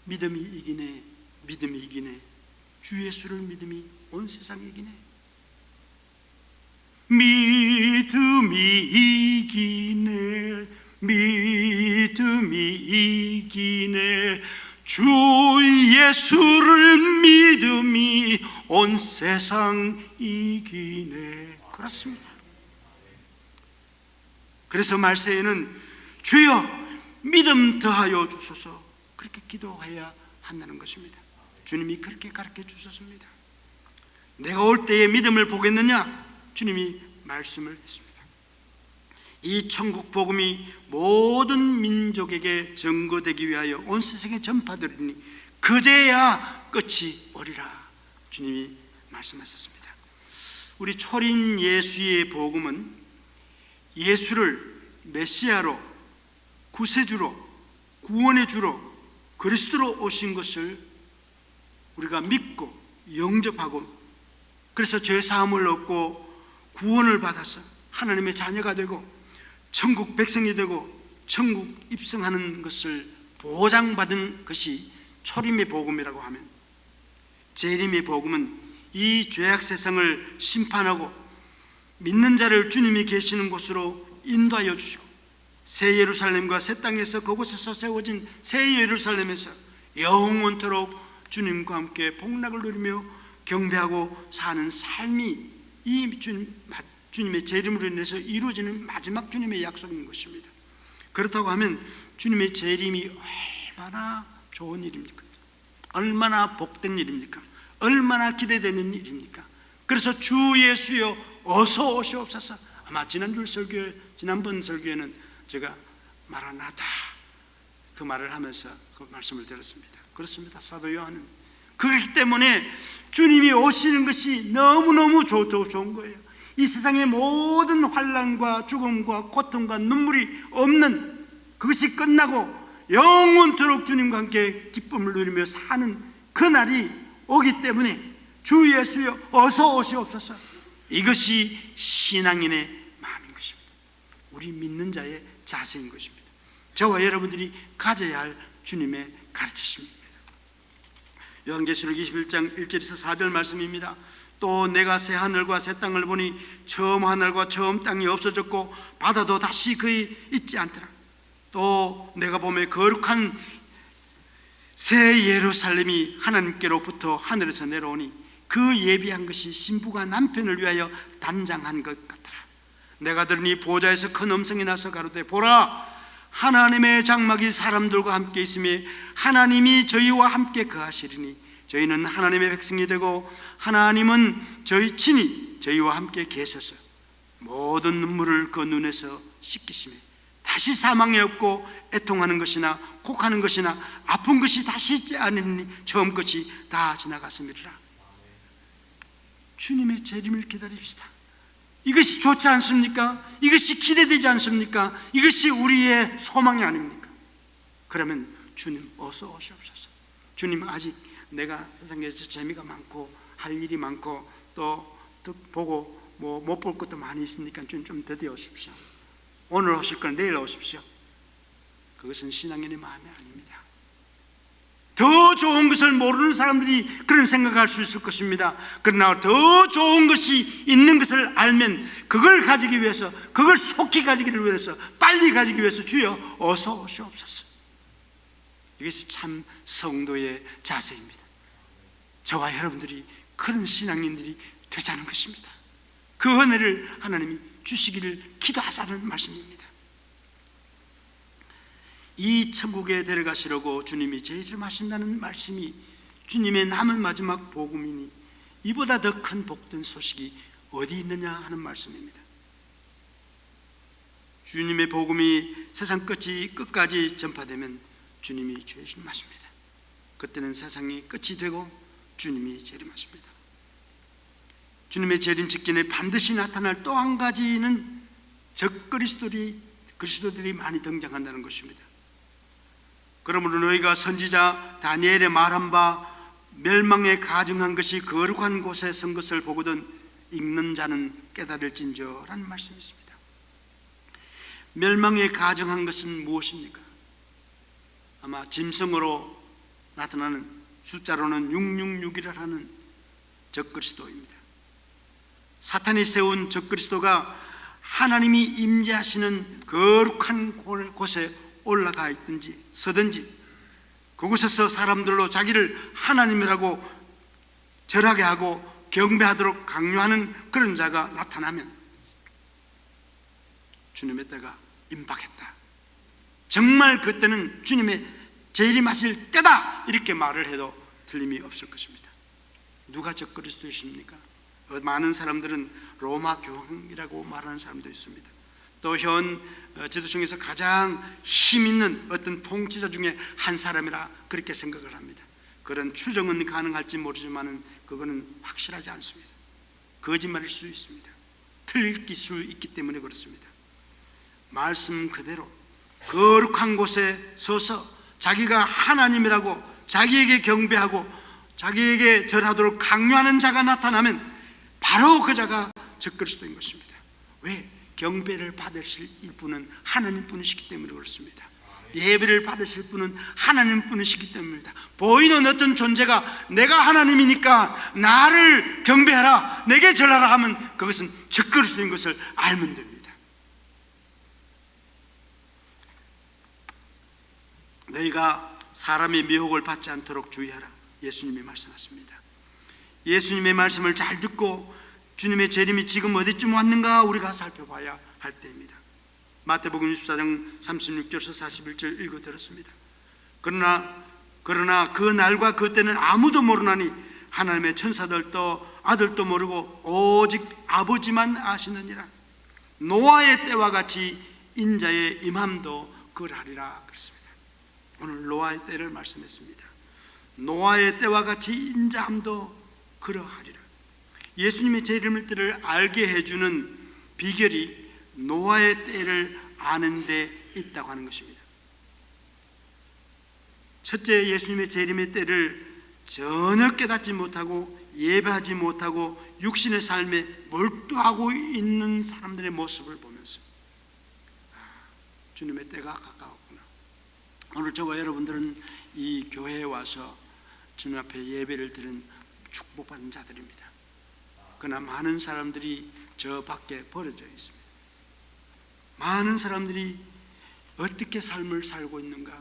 [SPEAKER 3] 믿음이 이기네, 믿음이 이기네. 주 예수를 믿음이 온 세상 이기네. 믿음이 이기네, 믿음이 이기네. 주 예수를 믿음이 온 세상 이기네. 그렇습니다. 그래서 말세에는 주여 믿음 더하여 주소서 그렇게 기도해야 한다는 것입니다. 주님이 그렇게 가르쳐 주셨습니다. 내가 올 때에 믿음을 보겠느냐? 주님이 말씀을 했습니다. 이 천국 복음이 모든 민족에게 증거되기 위하여 온 세상에 전파되리니 그제야 끝이 오리라 주님이 말씀하셨습니다. 우리 초림 예수의 복음은 예수를 메시아로, 구세주로, 구원의 주로, 그리스도로 오신 것을 우리가 믿고 영접하고 그래서 죄사함을 얻고 구원을 받아서 하나님의 자녀가 되고 천국 백성이 되고 천국 입성하는 것을 보장받은 것이 초림의 복음이라고 하면, 재림의 복음은 이 죄악 세상을 심판하고 믿는 자를 주님이 계시는 곳으로 인도하여 주시고 새 예루살렘과 새 땅에서 그곳에서 세워진 새 예루살렘에서 영원토록 주님과 함께 복락을 누리며 경배하고 사는 삶이 이 주님의 재림으로 인해서 이루어지는 마지막 주님의 약속인 것입니다. 그렇다고 하면 주님의 재림이 얼마나 좋은 일입니까? 얼마나 복된 일입니까? 얼마나 기대되는 일입니까? 그래서 주 예수여 어서 오시옵소서. 아마 지난번 설교에는 제가 마라나타 그 말을 하면서 그 말씀을 드렸습니다. 그렇습니다. 사도 요한은 그렇기 때문에 주님이 오시는 것이 너무너무 좋은 거예요. 이 세상의 모든 환난과 죽음과 고통과 눈물이 없는 그것이 끝나고 영원토록 주님과 함께 기쁨을 누리며 사는 그 날이 오기 때문에 주 예수여 어서 오시옵소서. 이것이 신앙인의 마음인 것입니다. 우리 믿는 자의 자세인 것입니다. 저와 여러분들이 가져야 할 주님의 가르치심입니다. 요한계시록 21장 1절에서 4절 말씀입니다. 또 내가 새 하늘과 새 땅을 보니 처음 하늘과 처음 땅이 없어졌고 바다도 다시 거의 있지 않더라. 또 내가 보매 거룩한 새 예루살렘이 하나님께로부터 하늘에서 내려오니 그 예비한 것이 신부가 남편을 위하여 단장한 것 같더라. 내가 들으니 보좌에서 큰 음성이 나서 가로되 보라 하나님의 장막이 사람들과 함께 있으며 하나님이 저희와 함께 거하시리니 저희는 하나님의 백성이 되고 하나님은 저희 친히 저희와 함께 계셔서 모든 눈물을 그 눈에서 씻기시며 다시 사망이 없고 애통하는 것이나 곡하는 것이나 아픈 것이 다시 있지 않으니 처음 것이 다 지나갔음이라. 주님의 재림을 기다립시다. 이것이 좋지 않습니까? 이것이 기대되지 않습니까? 이것이 우리의 소망이 아닙니까? 그러면 주님 어서 오시옵소서. 주님 아직 내가 세상에서 재미가 많고 할 일이 많고 또 보고 못 볼 것도 많이 있으니까 좀 더디어 오십시오. 오늘 오실 건 내일 오십시오. 그것은 신앙인의 마음이 아닙니다. 더 좋은 것을 모르는 사람들이 그런 생각할 수 있을 것입니다. 그러나 더 좋은 것이 있는 것을 알면 그걸 가지기 위해서, 그걸 속히 가지기를 위해서, 빨리 가지기 위해서 주여 어서 오시옵소서. 이것이 참 성도의 자세입니다. 저와 여러분들이 그런 신앙인들이 되자는 것입니다. 그 은혜를 하나님이 주시기를 기도하자는 말씀입니다. 이 천국에 데려가시려고 주님이 재림하신다는 말씀이 주님의 남은 마지막 복음이니 이보다 더 큰 복된 소식이 어디 있느냐 하는 말씀입니다. 주님의 복음이 세상 끝까지 전파되면 주님이 재림하십니다. 그때는 세상이 끝이 되고 주님이 재림하십니다. 주님의 재림 직전에 반드시 나타날 또 한 가지는 적그리스도들이 많이 등장한다는 것입니다. 그러므로 너희가 선지자 다니엘의 말한 바 멸망에 가증한 것이 거룩한 곳에 선 것을 보거든 읽는 자는 깨달을진저라는 말씀이 있습니다. 멸망에 가증한 것은 무엇입니까? 아마 짐승으로 나타나는 숫자로는 666이라는 적그리스도입니다. 사탄이 세운 적그리스도가 하나님이 임재하시는 거룩한 곳에 올라가 있든지 서든지 그곳에서 사람들로 자기를 하나님이라고 절하게 하고 경배하도록 강요하는 그런 자가 나타나면 주님의 때가 임박했다, 정말 그때는 주님의 재림하실 때다, 이렇게 말을 해도 틀림이 없을 것입니다. 누가 적그리스도이십니까? 많은 사람들은 로마 교황이라고 말하는 사람도 있습니다. 또 현 지도층에서 가장 힘 있는 어떤 통치자 중에 한 사람이라 그렇게 생각을 합니다. 그런 추정은 가능할지 모르지만 그거는 확실하지 않습니다. 거짓말일 수 있습니다. 틀릴 수 있기 때문에 그렇습니다. 말씀 그대로 거룩한 곳에 서서 자기가 하나님이라고 자기에게 경배하고 자기에게 절하도록 강요하는 자가 나타나면 바로 그 자가 적그리스도인 것입니다. 왜? 경배를 받으실 분은 하나님뿐이시기 때문에 그렇습니다. 예배를 받으실 분은 하나님뿐이시기 때문입니다. 보이는 어떤 존재가 내가 하나님이니까 나를 경배하라, 내게 절하라 하면 그것은 적그리스도인 것을 알면 됩니다. 너희가 사람의 미혹을 받지 않도록 주의하라, 예수님이 말씀하십니다. 예수님의 말씀을 잘 듣고 주님의 재림이 지금 어디쯤 왔는가 우리가 살펴봐야 할 때입니다. 마태복음 24장 36절에서 41절 읽어 들었습니다. 그러나 그 날과 그 때는 아무도 모르나니 하나님의 천사들도 아들도 모르고 오직 아버지만 아시느니라. 노아의 때와 같이 인자의 임함도 그러하리라 그랬습니다. 오늘 노아의 때를 말씀했습니다. 노아의 때와 같이 인자함도 그러하리라. 예수님의 재림을 알게 해주는 비결이 노아의 때를 아는 데 있다고 하는 것입니다. 첫째, 예수님의 재림의 때를 전혀 깨닫지 못하고 예배하지 못하고 육신의 삶에 몰두하고 있는 사람들의 모습을 보면서 주님의 때가 가까웠구나. 오늘 저와 여러분들은 이 교회에 와서 주님 앞에 예배를 드린 축복받은 자들입니다. 그러나 많은 사람들이 저 밖에 버려져 있습니다. 많은 사람들이 어떻게 삶을 살고 있는가?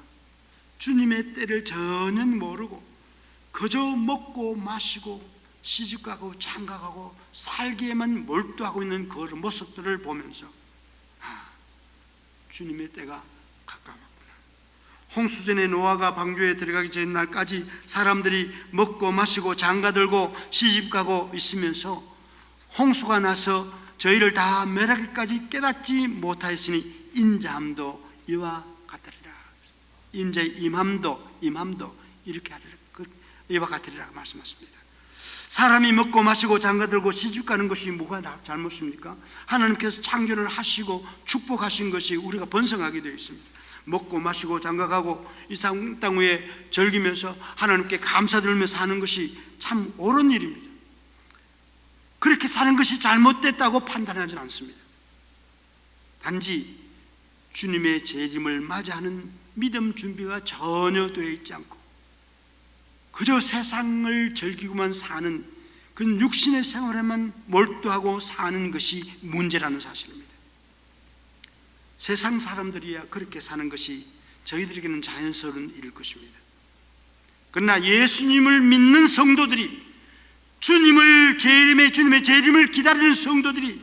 [SPEAKER 3] 주님의 때를 전혀 모르고 그저 먹고 마시고 시집가고 장가가고 살기에만 몰두하고 있는 그 모습들을 보면서 주님의 때가 가까웠구나. 홍수전에 노아가 방주에 들어가기 전날까지 사람들이 먹고 마시고 장가들고 시집가고 있으면서 홍수가 나서 저희를 다 멸하기까지 깨닫지 못하였으니 인자함도 이와 같으리라. 인자의 임함도 이렇게 하리라. 이와 같으리라 말씀하십니다. 사람이 먹고 마시고 장가들고 시집가는 것이 뭐가 잘못입니까? 하나님께서 창조를 하시고 축복하신 것이 우리가 번성하게 되어 있습니다. 먹고 마시고 장가가고 이 땅 위에 즐기면서 하나님께 감사드리면서 사는 것이 참 옳은 일입니다. 그렇게 사는 것이 잘못됐다고 판단하지 않습니다. 단지 주님의 재림을 맞이하는 믿음 준비가 전혀 되어 있지 않고 그저 세상을 즐기고만 사는 그 육신의 생활에만 몰두하고 사는 것이 문제라는 사실입니다. 세상 사람들이야 그렇게 사는 것이 저희들에게는 자연스러운 일일 것입니다. 그러나 예수님을 믿는 성도들이 주님의 재림을 기다리는 성도들이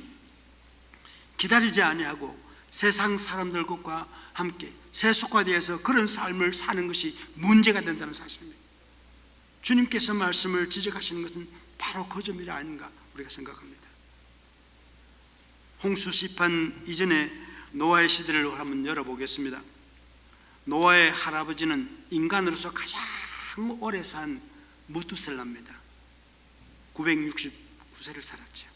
[SPEAKER 3] 기다리지 아니하고 세상 사람들과 함께 세속화되어서 그런 삶을 사는 것이 문제가 된다는 사실입니다. 주님께서 말씀을 지적하시는 것은 바로 그 점이 아닌가 우리가 생각합니다. 홍수 시판 이전에 노아의 시대를 한번 열어보겠습니다. 노아의 할아버지는 인간으로서 가장 오래 산 무두셀라입니다. 969세를 살았죠.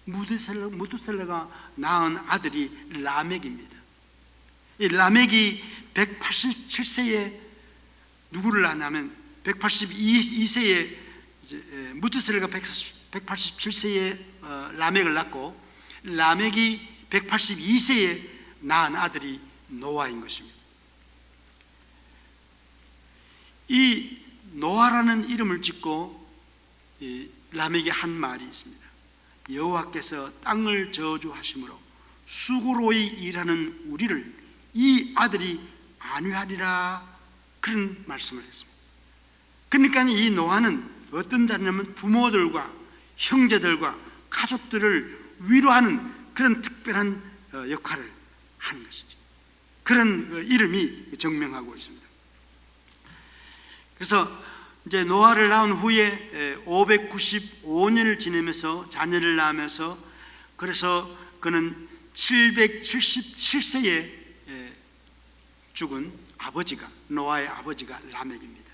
[SPEAKER 3] 무두셀라가 낳은 아들이 라멕입니다. 이 라멕이 187세에 누구를 낳냐면 182세에 무두셀라가 187세에 라멕을 낳고 라멕이 182세에 낳은 아들이 노아인 것입니다. 이 노아라는 이름을 짓고 라멕이 한 말이 있습니다. 여호와께서 땅을 저주하심으로 수고로이 일하는 우리를 이 아들이 안위하리라 그런 말씀을 했습니다. 그러니까 이 노아는 어떤 자냐면 부모들과 형제들과 가족들을 위로하는 그런 특별한 역할을 하는 것이죠. 그런 이름이 증명하고 있습니다. 그래서 이제 노아를 낳은 후에 595년을 지내면서 자녀를 낳으면서 그래서 그는 777세에 죽은 아버지가 노아의 아버지가 라멕입니다.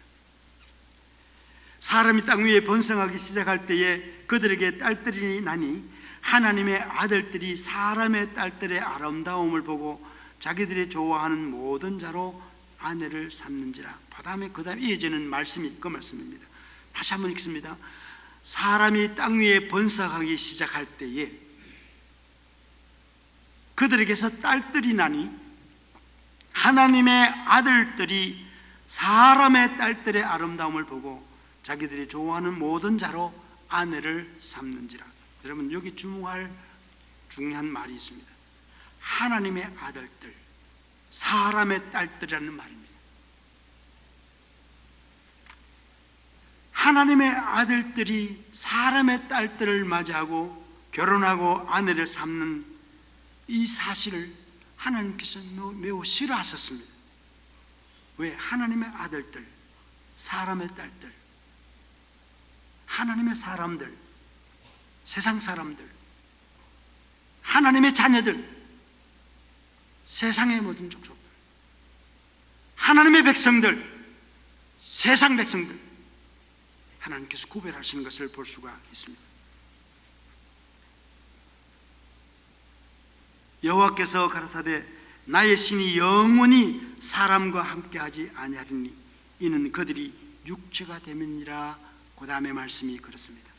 [SPEAKER 3] 사람이 땅 위에 번성하기 시작할 때에 그들에게 딸들이 나니 하나님의 아들들이 사람의 딸들의 아름다움을 보고 자기들이 좋아하는 모든 자로 아내를 삼는지라. 그 다음에 이어지는 말씀이 그 말씀입니다. 다시 한번 읽습니다. 사람이 땅 위에 번성하기 시작할 때에 그들에게서 딸들이 나니 하나님의 아들들이 사람의 딸들의 아름다움을 보고 자기들이 좋아하는 모든 자로 아내를 삼는지라. 여러분 여기 주목할 중요한 말이 있습니다. 하나님의 아들들, 사람의 딸들이라는 말입니다. 하나님의 아들들이 사람의 딸들을 맞이하고 결혼하고 아내를 삼는 이 사실을 하나님께서 매우 싫어하셨습니다. 왜? 하나님의 아들들, 사람의 딸들, 하나님의 사람들, 세상 사람들, 하나님의 자녀들, 세상의 모든 족속들, 하나님의 백성들, 세상 백성들, 하나님께서 구별하시는 것을 볼 수가 있습니다. 여호와께서 가라사대 나의 신이 영원히 사람과 함께하지 아니하리니 이는 그들이 육체가 되면이라. 그 다음에 말씀이 그렇습니다.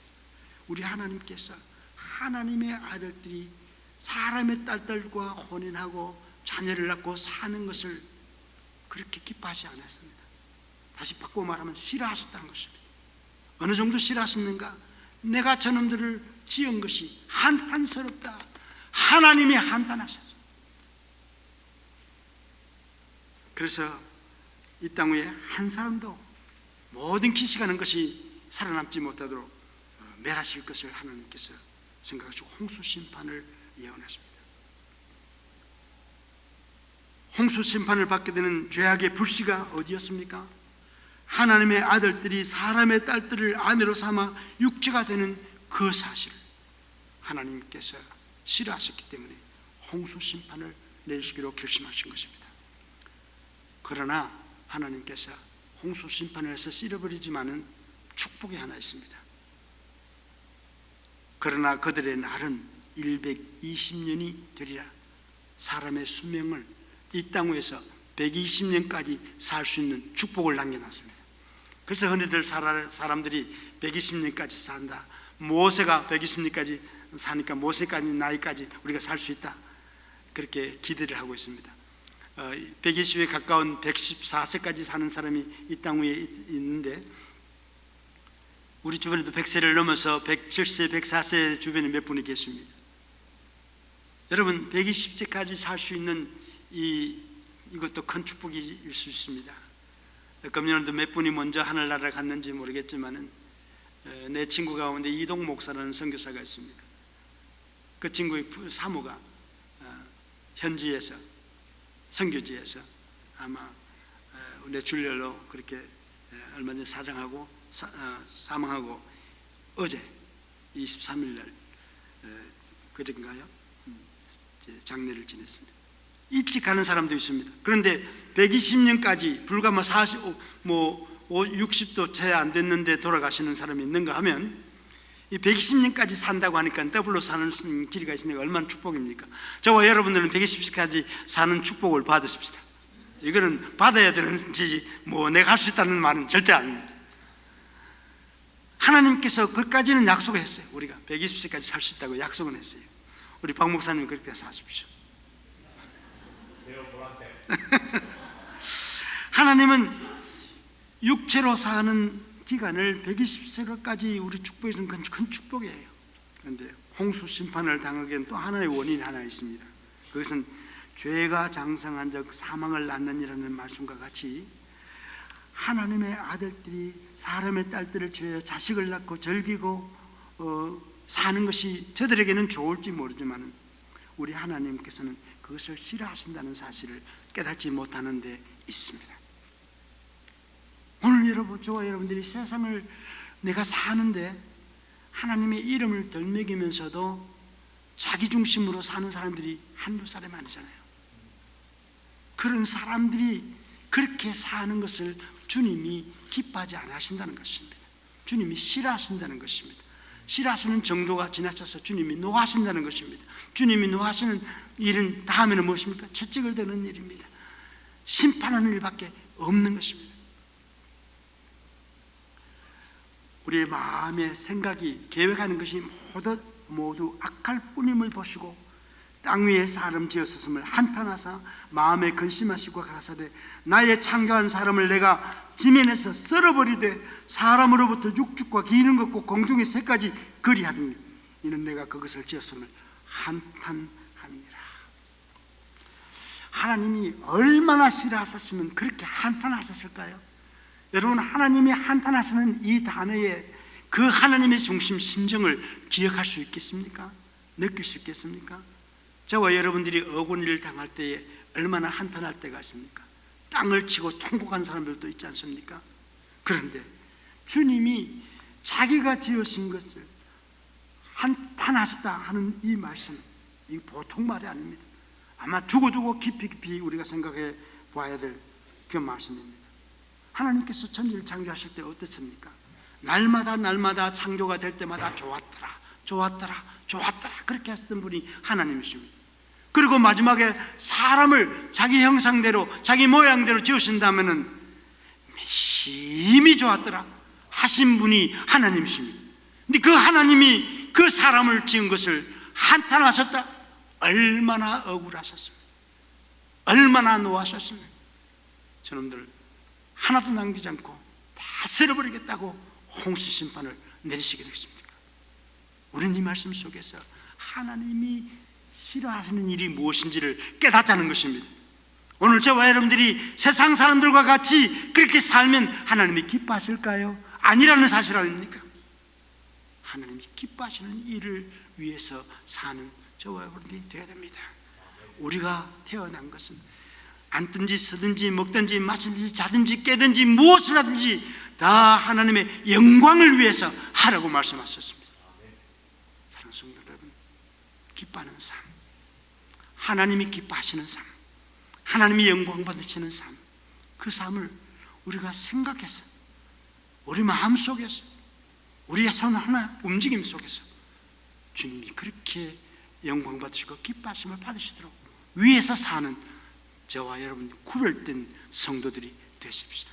[SPEAKER 3] 우리 하나님께서 하나님의 아들들이 사람의 딸들과 혼인하고 자녀를 낳고 사는 것을 그렇게 기뻐하지 않았습니다. 다시 바꾸어 말하면 싫어하셨다는 것입니다. 어느 정도 싫어하셨는가? 내가 저놈들을 지은 것이 한탄스럽다. 하나님이 한탄하셨어요. 그래서 이 땅 위에 한 사람도 모든 기시가는 것이 살아남지 못하도록 멸하실 것을 하나님께서 생각하시고 홍수 심판을 예언하십니다. 홍수 심판을 받게 되는 죄악의 불씨가 어디였습니까? 하나님의 아들들이 사람의 딸들을 아내로 삼아 육체가 되는 그 사실, 하나님께서 싫어하셨기 때문에 홍수 심판을 내리시기로 결심하신 것입니다. 그러나 하나님께서 홍수 심판을 해서 쓸어버리지만은 축복이 하나 있습니다. 그러나 그들의 날은 120년이 되리라. 사람의 수명을 이 땅 위에서 120년까지 살 수 있는 축복을 남겨놨습니다. 그래서 흔히들 사람들이 120년까지 산다. 모세가 120년까지 사니까 모세까지 나이까지 우리가 살 수 있다. 그렇게 기대를 하고 있습니다. 120에 가까운 114세까지 사는 사람이 이 땅 위에 있는데, 우리 주변에도 100세를 넘어서 107세, 104세 주변에 몇 분이 계십니다. 여러분, 120세까지 살 수 있는 이것도 큰 축복일 수 있습니다. 금년에도 몇 분이 먼저 하늘나라를 갔는지 모르겠지만은 내 친구 가운데 이동 목사라는 선교사가 있습니다. 그 친구의 사모가 현지에서, 선교지에서 아마 내 출혈로 그렇게 얼마 전에 사장하고 사망하고 어제 23일 날 그전가요? 장례를 지냈습니다. 일찍 가는 사람도 있습니다. 그런데 120년까지 불과 60도 채 안 됐는데 돌아가시는 사람이 있는가 하면, 이 120년까지 산다고 하니까 더블로 사는 길이가 있으니까 얼마나 축복입니까? 저와 여러분들은 120세까지 사는 축복을 받으십시다. 이거는 받아야 되는지 내가 할 수 있다는 말은 절대 아닙니다. 하나님께서 그까지는 약속을 했어요. 우리가 120세까지 살 수 있다고 약속은 했어요. 우리 박 목사님 그렇게 사십시오. 하나님은 육체로 사는 기간을 120세까지 우리 축복해 주는 건 큰 축복이에요. 그런데 홍수 심판을 당하기에는 또 하나의 원인이 하나 있습니다. 그것은 죄가 장성한 적 사망을 낳느니라는 말씀과 같이 하나님의 아들들이 사람의 딸들을 죄어 자식을 낳고 즐기고 사는 것이 저들에게는 좋을지 모르지만 우리 하나님께서는 그것을 싫어하신다는 사실을 깨닫지 못하는 데 있습니다. 오늘 저와 여러분들이 세상을 내가 사는데 하나님의 이름을 덜먹이면서도 자기 중심으로 사는 사람들이 한두 사람이 아니잖아요. 그런 사람들이 그렇게 사는 것을 주님이 기뻐하지 않으신다는 것입니다. 주님이 싫어하신다는 것입니다. 싫어하시는 정도가 지나쳐서 주님이 노하신다는 것입니다. 주님이 노하시는 일은 다음에는 무엇입니까? 채찍을 드는 일입니다. 심판하는 일밖에 없는 것입니다. 우리의 마음의 생각이 계획하는 것이 모두 악할 뿐임을 보시고 땅 위에 사람 지었음을 한탄하사 마음에 근심하시고 가라사대 나의 창조한 사람을 내가 지면에서 썰어버리되 사람으로부터 육축과 기는 것과 공중의 새까지 그리하리니 이는 내가 그것을 지었음을 한탄함이니라. 하나님이 얼마나 싫어하셨으면 그렇게 한탄하셨을까요? 여러분, 하나님이 한탄하시는 이 단어에 그 하나님의 중심 심정을 기억할 수 있겠습니까? 느낄 수 있겠습니까? 저와 여러분들이 어곤이를 당할 때에 얼마나 한탄할 때가 있습니까? 땅을 치고 통곡한 사람들도 있지 않습니까? 그런데 주님이 자기가 지으신 것을 한탄하시다 하는 이 말씀, 이 보통 말이 아닙니다. 아마 두고두고 깊이 우리가 생각해 봐야 될 그 말씀입니다. 하나님께서 천지를 창조하실 때 어떻습니까? 날마다 창조가 될 때마다 좋았더라 그렇게 하셨던 분이 하나님이십니다. 그리고 마지막에 사람을 자기 형상대로 자기 모양대로 지으신다면은 심히 좋았더라 하신 분이 하나님이십니다. 근데 그 하나님이 그 사람을 지은 것을 한탄하셨다. 얼마나 억울하셨습니까? 얼마나 노하셨습니까? 저놈들 하나도 남기지 않고 다 쓸어버리겠다고 홍수 심판을 내리시게 되겠습니까? 우리는 이 말씀 속에서 하나님이 싫어하시는 일이 무엇인지를 깨닫자는 것입니다. 오늘 저와 여러분들이 세상 사람들과 같이 그렇게 살면 하나님이 기뻐하실까요? 아니라는 사실 아닙니까? 하나님이 기뻐하시는 일을 위해서 사는 저와 여러분들이 되어야 됩니다. 우리가 태어난 것은 앉든지 서든지 먹든지 마시든지 자든지 깨든지 무엇을 하든지 다 하나님의 영광을 위해서 하라고 말씀하셨습니다. 사랑하는 성도 여러분, 기뻐하는 삶, 하나님이 기뻐하시는 삶, 하나님이 영광 받으시는 삶, 그 삶을 우리가 생각해서 우리 마음속에서 우리의 손 하나 움직임 속에서 주님이 그렇게 영광 받으시고 기뻐하심을 받으시도록 위에서 사는 저와 여러분 구별된 성도들이 되십시다.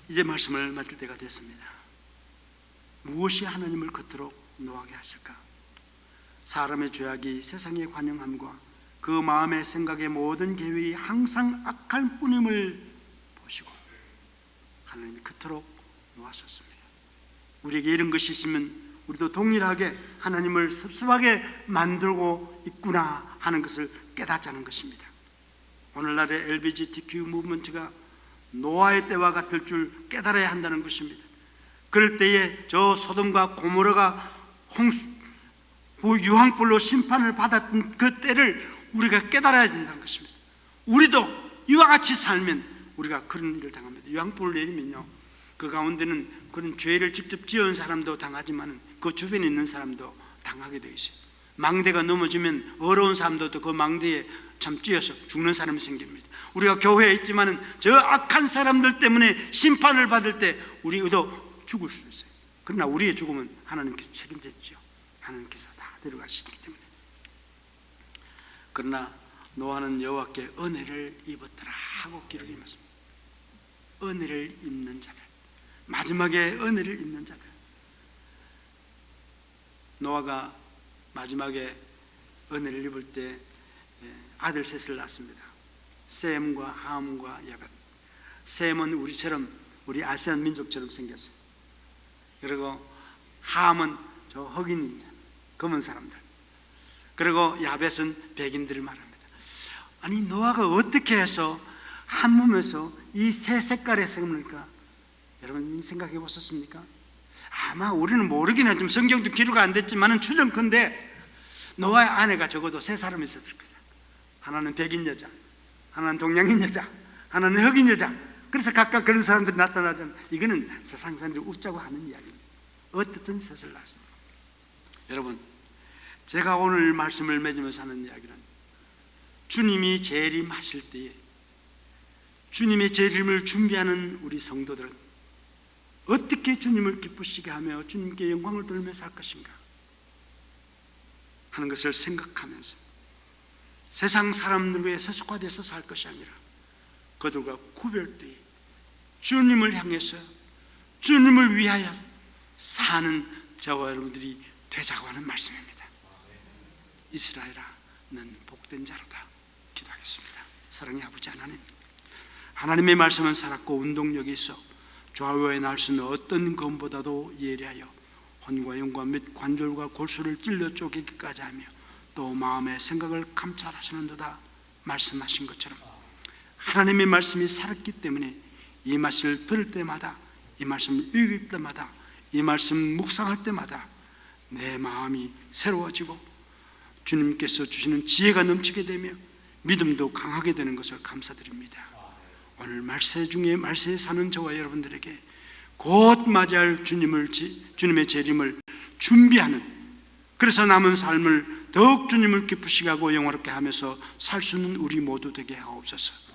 [SPEAKER 3] 이제 말씀을 맡길 때가 됐습니다. 무엇이 하나님을 그토록 노하게 하실까? 사람의 죄악이 세상의 관영함과 그 마음의 생각의 모든 계획이 항상 악할 뿐임을 보시고 하나님이 그토록 노하셨습니다. 우리에게 이런 것이 있으면 우리도 동일하게 하나님을 섭섭하게 만들고 있구나 하는 것을 깨닫자는 것입니다. 오늘날의 LGBTQ 무브먼트가 노아의 때와 같을 줄 깨달아야 한다는 것입니다. 그럴 때에 저 소돔과 고모라가 유황불로 심판을 받았던 그 때를 우리가 깨달아야 된다는 것입니다. 우리도 이와 같이 살면 우리가 그런 일을 당합니다. 유황불을 내리면요, 그 가운데는 그런 죄를 직접 지은 사람도 당하지만 그 주변에 있는 사람도 당하게 되어 있어요. 망대가 넘어지면 어려운 사람도 그 망대에 참 찧어서 죽는 사람이 생깁니다. 우리가 교회에 있지만 저 악한 사람들 때문에 심판을 받을 때 우리도 죽을 수 있어요. 그러나 우리의 죽음은 하나님께서 책임졌죠. 하나님께서 다 데려가시기 때문에. 그러나 노아는 여호와께 은혜를 입었더라 하고 기록이 있습니다. 은혜를 입는 자들, 마지막에 은혜를 입는 자들. 노아가 마지막에 은혜를 입을 때 아들 셋을 낳습니다. 셈과 함과 야벳. 셈은 우리처럼, 우리 아세안 민족처럼 생겼어요. 그리고 함은 저 흑인인 자, 검은 사람들. 그리고 야벳은 백인들을 말합니다. 아니, 노아가 어떻게 해서 한 몸에서 이 세 색깔의 셈입니까? 여러분 생각해 보셨습니까? 아마 우리는 모르긴 하지만 성경도 기록 안 됐지만은 추정컨대 노아의 아내가 적어도 세 사람이 있었을 거다. 하나는 백인 여자, 하나는 동양인 여자, 하나는 흑인 여자. 그래서 각각 그런 사람들이 나타나잖아요. 이거는 세상 사람들이 웃자고 하는 이야기입니다. 어떻든 셋을 낳았습니다. 여러분, 제가 오늘 말씀을 맺으면서 하는 이야기는 주님이 재림하실 때에 주님의 재림을 준비하는 우리 성도들은 어떻게 주님을 기쁘시게 하며 주님께 영광을 돌며 살 것인가 하는 것을 생각하면서 세상 사람들에 세속화돼서 살 것이 아니라 그들과 구별되어 주님을 향해서 주님을 위하여 사는 저와 여러분들이 되자고 하는 말씀입니다. 이스라엘아, 넌 복된 자로다. 기도하겠습니다. 사랑의 아버지 하나님, 하나님의 말씀은 살았고 운동력이 있어 좌우에 날 수 있는 어떤 검보다도 예리하여 혼과 영과 및 관절과 골수를 찔러 쪼개기까지 하며 또 마음의 생각을 감찰하시는도다 말씀하신 것처럼 하나님의 말씀이 살았기 때문에 이 말씀을 들을 때마다, 이 말씀을 읽을 때마다, 이 말씀 묵상할 때마다 내 마음이 새로워지고 주님께서 주시는 지혜가 넘치게 되며 믿음도 강하게 되는 것을 감사드립니다. 오늘 말세 중에 말세에 사는 저와 여러분들에게 곧 맞이할 주님의 재림을 준비하는, 그래서 남은 삶을 더욱 주님을 기쁘시게 하고 영화롭게 하면서 살 수 있는 우리 모두 되게 하옵소서.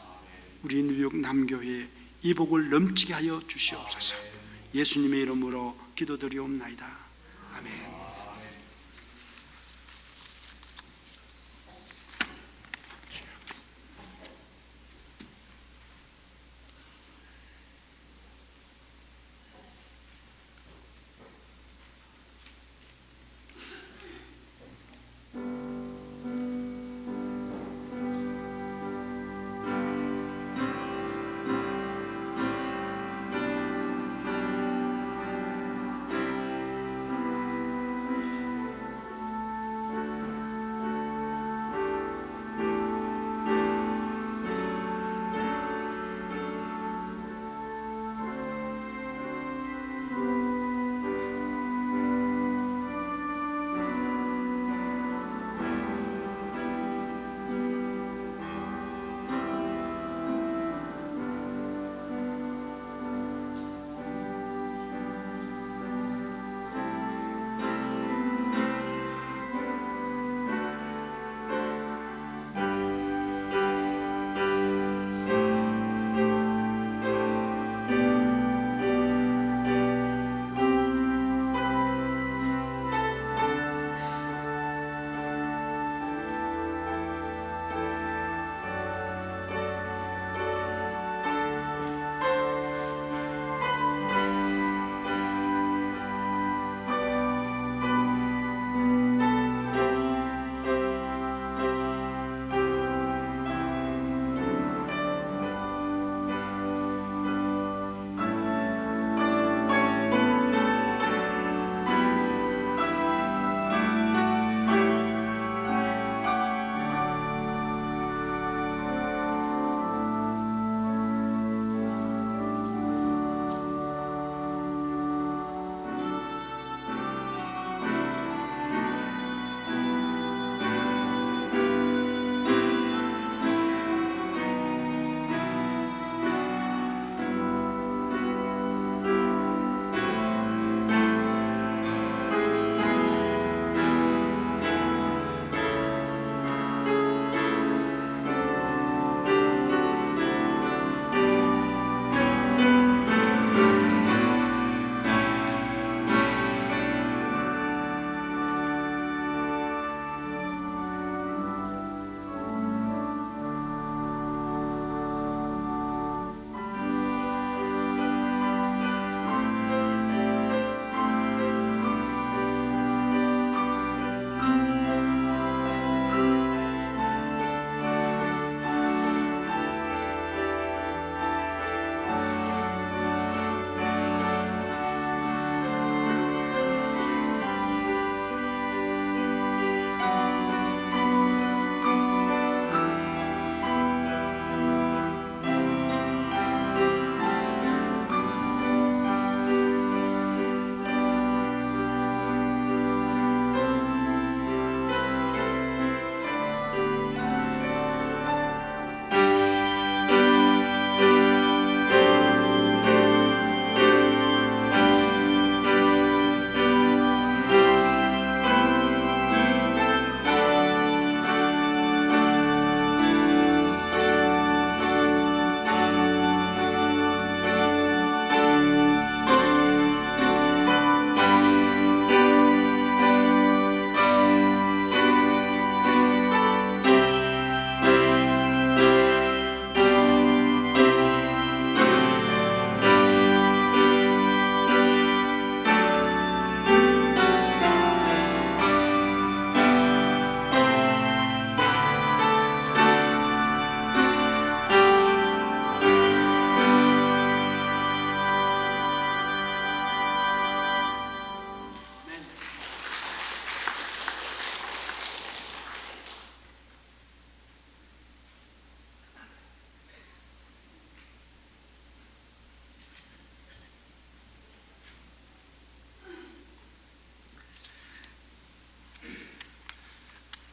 [SPEAKER 3] 우리 뉴욕 남교회에 이 복을 넘치게 하여 주시옵소서. 예수님의 이름으로 기도드리옵나이다. 아멘.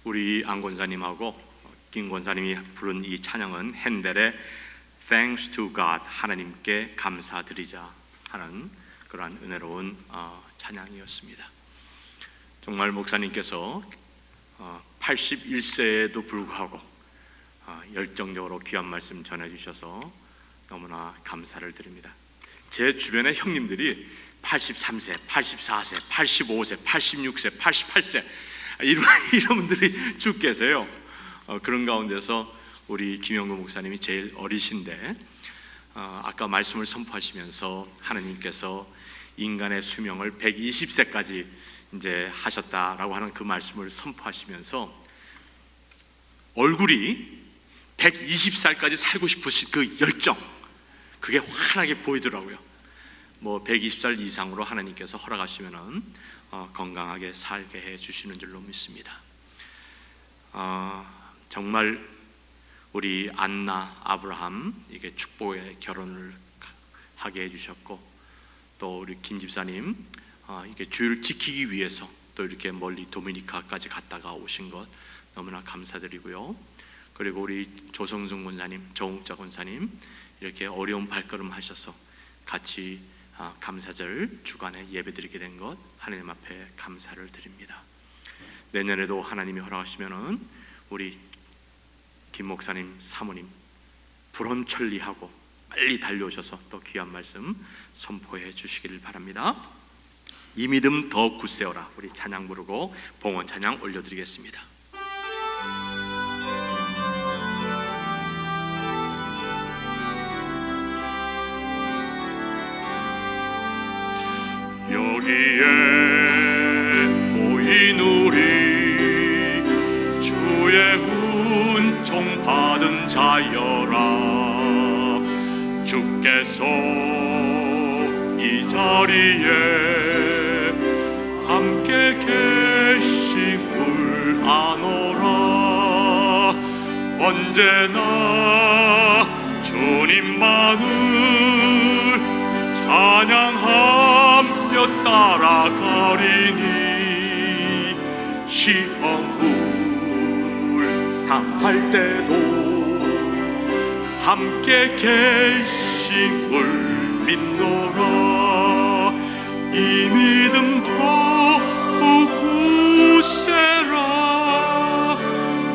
[SPEAKER 1] 우리 안 권사님하고 김 권사님이 부른 이 찬양은 핸델의 Thanks to God, 하나님께 감사드리자 하는 그러한 은혜로운 찬양이었습니다. 정말 목사님께서 81세에도 불구하고 열정적으로 귀한 말씀 전해주셔서 너무나 감사를 드립니다. 제 주변의 형님들이 83세, 84세, 85세, 86세, 88세 이런 분들이 쭉 계세요. 그런 가운데서 우리 김영구 목사님이 제일 어리신데 아까 말씀을 선포하시면서 하나님께서 인간의 수명을 120세까지 이제 하셨다라고 하는 그 말씀을 선포하시면서 얼굴이 120살까지 살고 싶으신 그 열정, 그게 환하게 보이더라고요. 뭐 120살 이상으로 하나님께서 허락하시면은 건강하게 살게 해 주시는 줄로 믿습니다. 정말 우리 안나, 아브라함 이게 축복의 결혼을 하게 해주셨고, 또 우리 김 집사님 이게 주를 지키기 위해서 또 이렇게 멀리 도미니카까지 갔다가 오신 것 너무나 감사드리고요. 그리고 우리 조성중 권사님, 정욱자 권사님 이렇게 어려운 발걸음 하셔서 같이 감사절 주간에 예배드리게 된 것 하나님 앞에 감사를 드립니다. 내년에도 하나님이 허락하시면은 우리 김 목사님 사모님 불원천리하고 빨리 달려오셔서 또 귀한 말씀 선포해 주시기를 바랍니다. 이 믿음 더 굳세어라, 우리 찬양 부르고 봉헌 찬양 올려드리겠습니다.
[SPEAKER 2] 여기에 모인 우리 주의 은총 받은 자여라. 주께서 이 자리에 함께 계심을 아노라. 언제나 주님만을 찬양하며 따라가리니 시험을 당할 때도 함께 계심을 믿노라. 이 믿음 더욱 굳세라.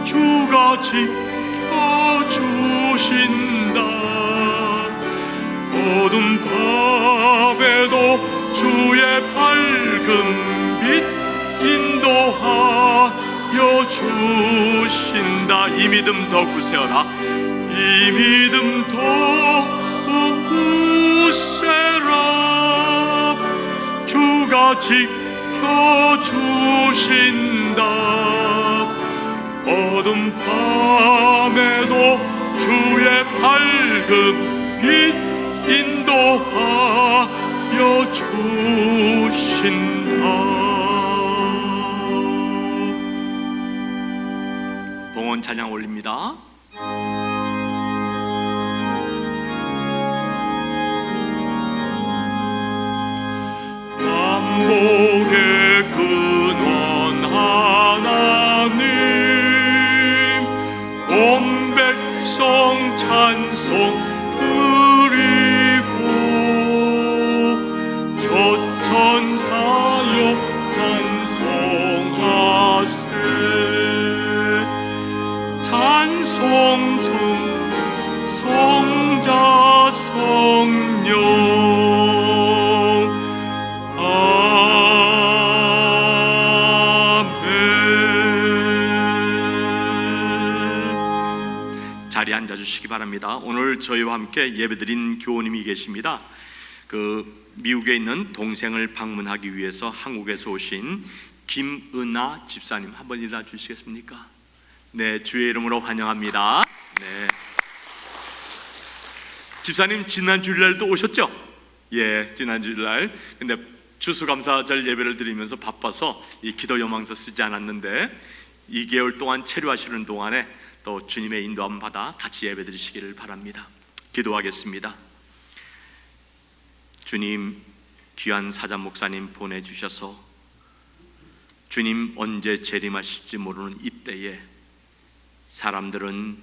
[SPEAKER 2] 주가 지켜주신다. 어둠 밤에도 주의 밝은 빛 인도하여 주신다. 이 믿음 더 굳세어라. 이 믿음 더욱 굳세라. 주가 지켜주신다. 어둠 밤에도 주의 밝은 빛 인도하여 주신다.
[SPEAKER 1] 봉헌 찬양 올립니다.
[SPEAKER 2] 만복의 근원 하나님, 온 백성 찬송 천사여 찬송하세. 찬송 성자 성령 아멘.
[SPEAKER 1] 자리에 앉아주시기 바랍니다. 오늘 저희와 함께 예배드린 교우님이 계십니다. 미국에 있는 동생을 방문하기 위해서 한국에서 오신 김은아 집사님 한번 일어나 주시겠습니까? 네, 주의 이름으로 환영합니다. 네. 집사님 지난 주일날도 오셨죠? 예, 지난 주일날. 근데 추수감사절 예배를 드리면서 바빠서 이 기도 요망서 쓰지 않았는데 2개월 동안 체류하시는 동안에 또 주님의 인도함 받아 같이 예배 드리시기를 바랍니다. 기도하겠습니다. 주님, 귀한 사자 목사님 보내주셔서 주님 언제 재림하실지 모르는 이때에 사람들은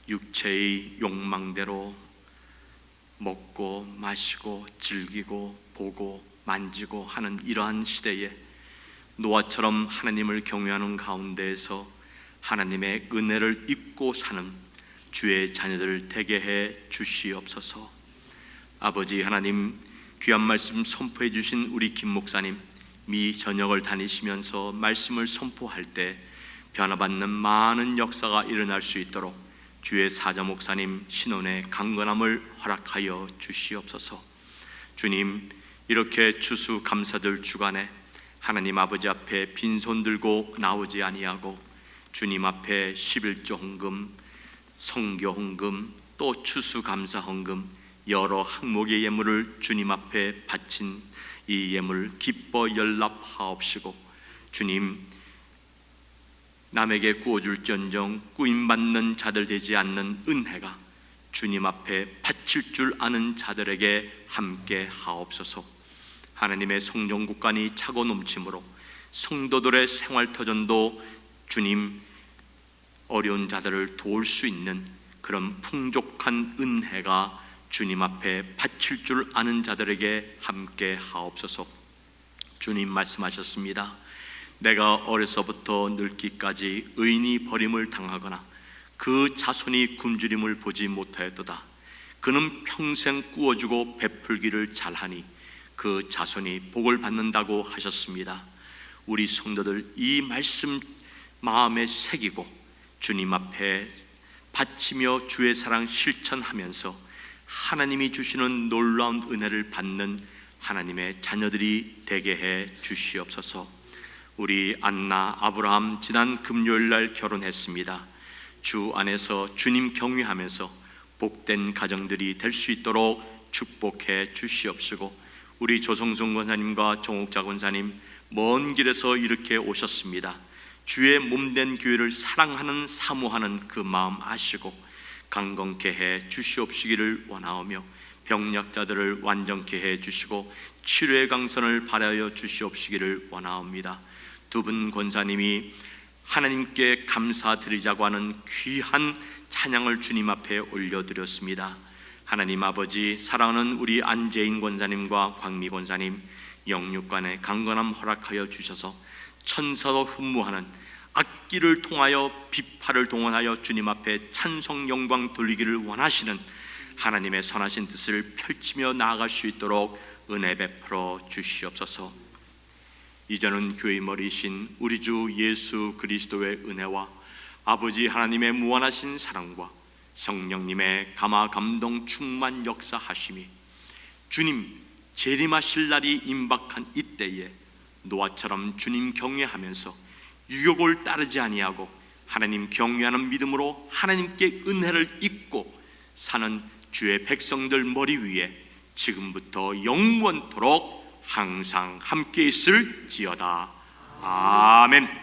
[SPEAKER 1] 육체의 욕망대로 먹고 마시고 즐기고 보고 만지고 하는 이러한 시대에 노아처럼 하나님을 경외하는 가운데에서 하나님의 은혜를 입고 사는 주의 자녀들 되게 해 주시옵소서. 아버지 하나님, 귀한 말씀 선포해 주신 우리 김 목사님, 미 전역을 다니시면서 말씀을 선포할 때 변화받는 많은 역사가 일어날 수 있도록 주의 사자 목사님 신혼의 강건함을 허락하여 주시옵소서. 주님, 이렇게 추수감사절 주간에 하나님 아버지 앞에 빈손 들고 나오지 아니하고 주님 앞에 11조 헌금, 성교 헌금, 또 추수감사 헌금, 여러 항목의 예물을 주님 앞에 바친 이 예물 기뻐 연락하옵시고, 주님 남에게 구워줄지언정 구임받는 자들 되지 않는 은혜가 주님 앞에 바칠 줄 아는 자들에게 함께 하옵소서. 하나님의 성전국간이 차고 넘침으로 성도들의 생활터전도 주님 어려운 자들을 도울 수 있는 그런 풍족한 은혜가 주님 앞에 바칠 줄 아는 자들에게 함께 하옵소서. 주님 말씀하셨습니다. 내가 어려서부터 늙기까지 의인이 버림을 당하거나 그 자손이 굶주림을 보지 못하였도다. 그는 평생 꾸어주고 베풀기를 잘하니 그 자손이 복을 받는다고 하셨습니다. 우리 성도들 이 말씀 마음에 새기고 주님 앞에 바치며 주의 사랑 실천하면서 하나님이 주시는 놀라운 은혜를 받는 하나님의 자녀들이 되게 해 주시옵소서. 우리 안나, 아브라함 지난 금요일날 결혼했습니다. 주 안에서 주님 경외하면서 복된 가정들이 될 수 있도록 축복해 주시옵시고, 우리 조성순 권사님과 정옥자 권사님 먼 길에서 이렇게 오셨습니다. 주의 몸된 교회를 사랑하는 사모하는 그 마음 아시고 강건케 해 주시옵시기를 원하오며, 병약자들을 완전케 해 주시고 치료의 강선을 바라여 주시옵시기를 원하옵니다. 두 분 권사님이 하나님께 감사드리자고 하는 귀한 찬양을 주님 앞에 올려드렸습니다. 하나님 아버지, 사랑하는 우리 안재인 권사님과 광미 권사님 영육간에 강건함 허락하여 주셔서 천사도 흠모하는 악기를 통하여 비파를 동원하여 주님 앞에 찬송 영광 돌리기를 원하시는 하나님의 선하신 뜻을 펼치며 나아갈 수 있도록 은혜 베풀어 주시옵소서. 이제는 교회의 머리이신 우리 주 예수 그리스도의 은혜와 아버지 하나님의 무한하신 사랑과 성령님의 감화 감동 충만 역사하심이 주님 재림하실 날이 임박한 이때에 노아처럼 주님 경외하면서 유욕을 따르지 아니하고 하나님 경외하는 믿음으로 하나님께 은혜를 입고 사는 주의 백성들 머리 위에 지금부터 영원토록 항상 함께 있을지어다. 아멘.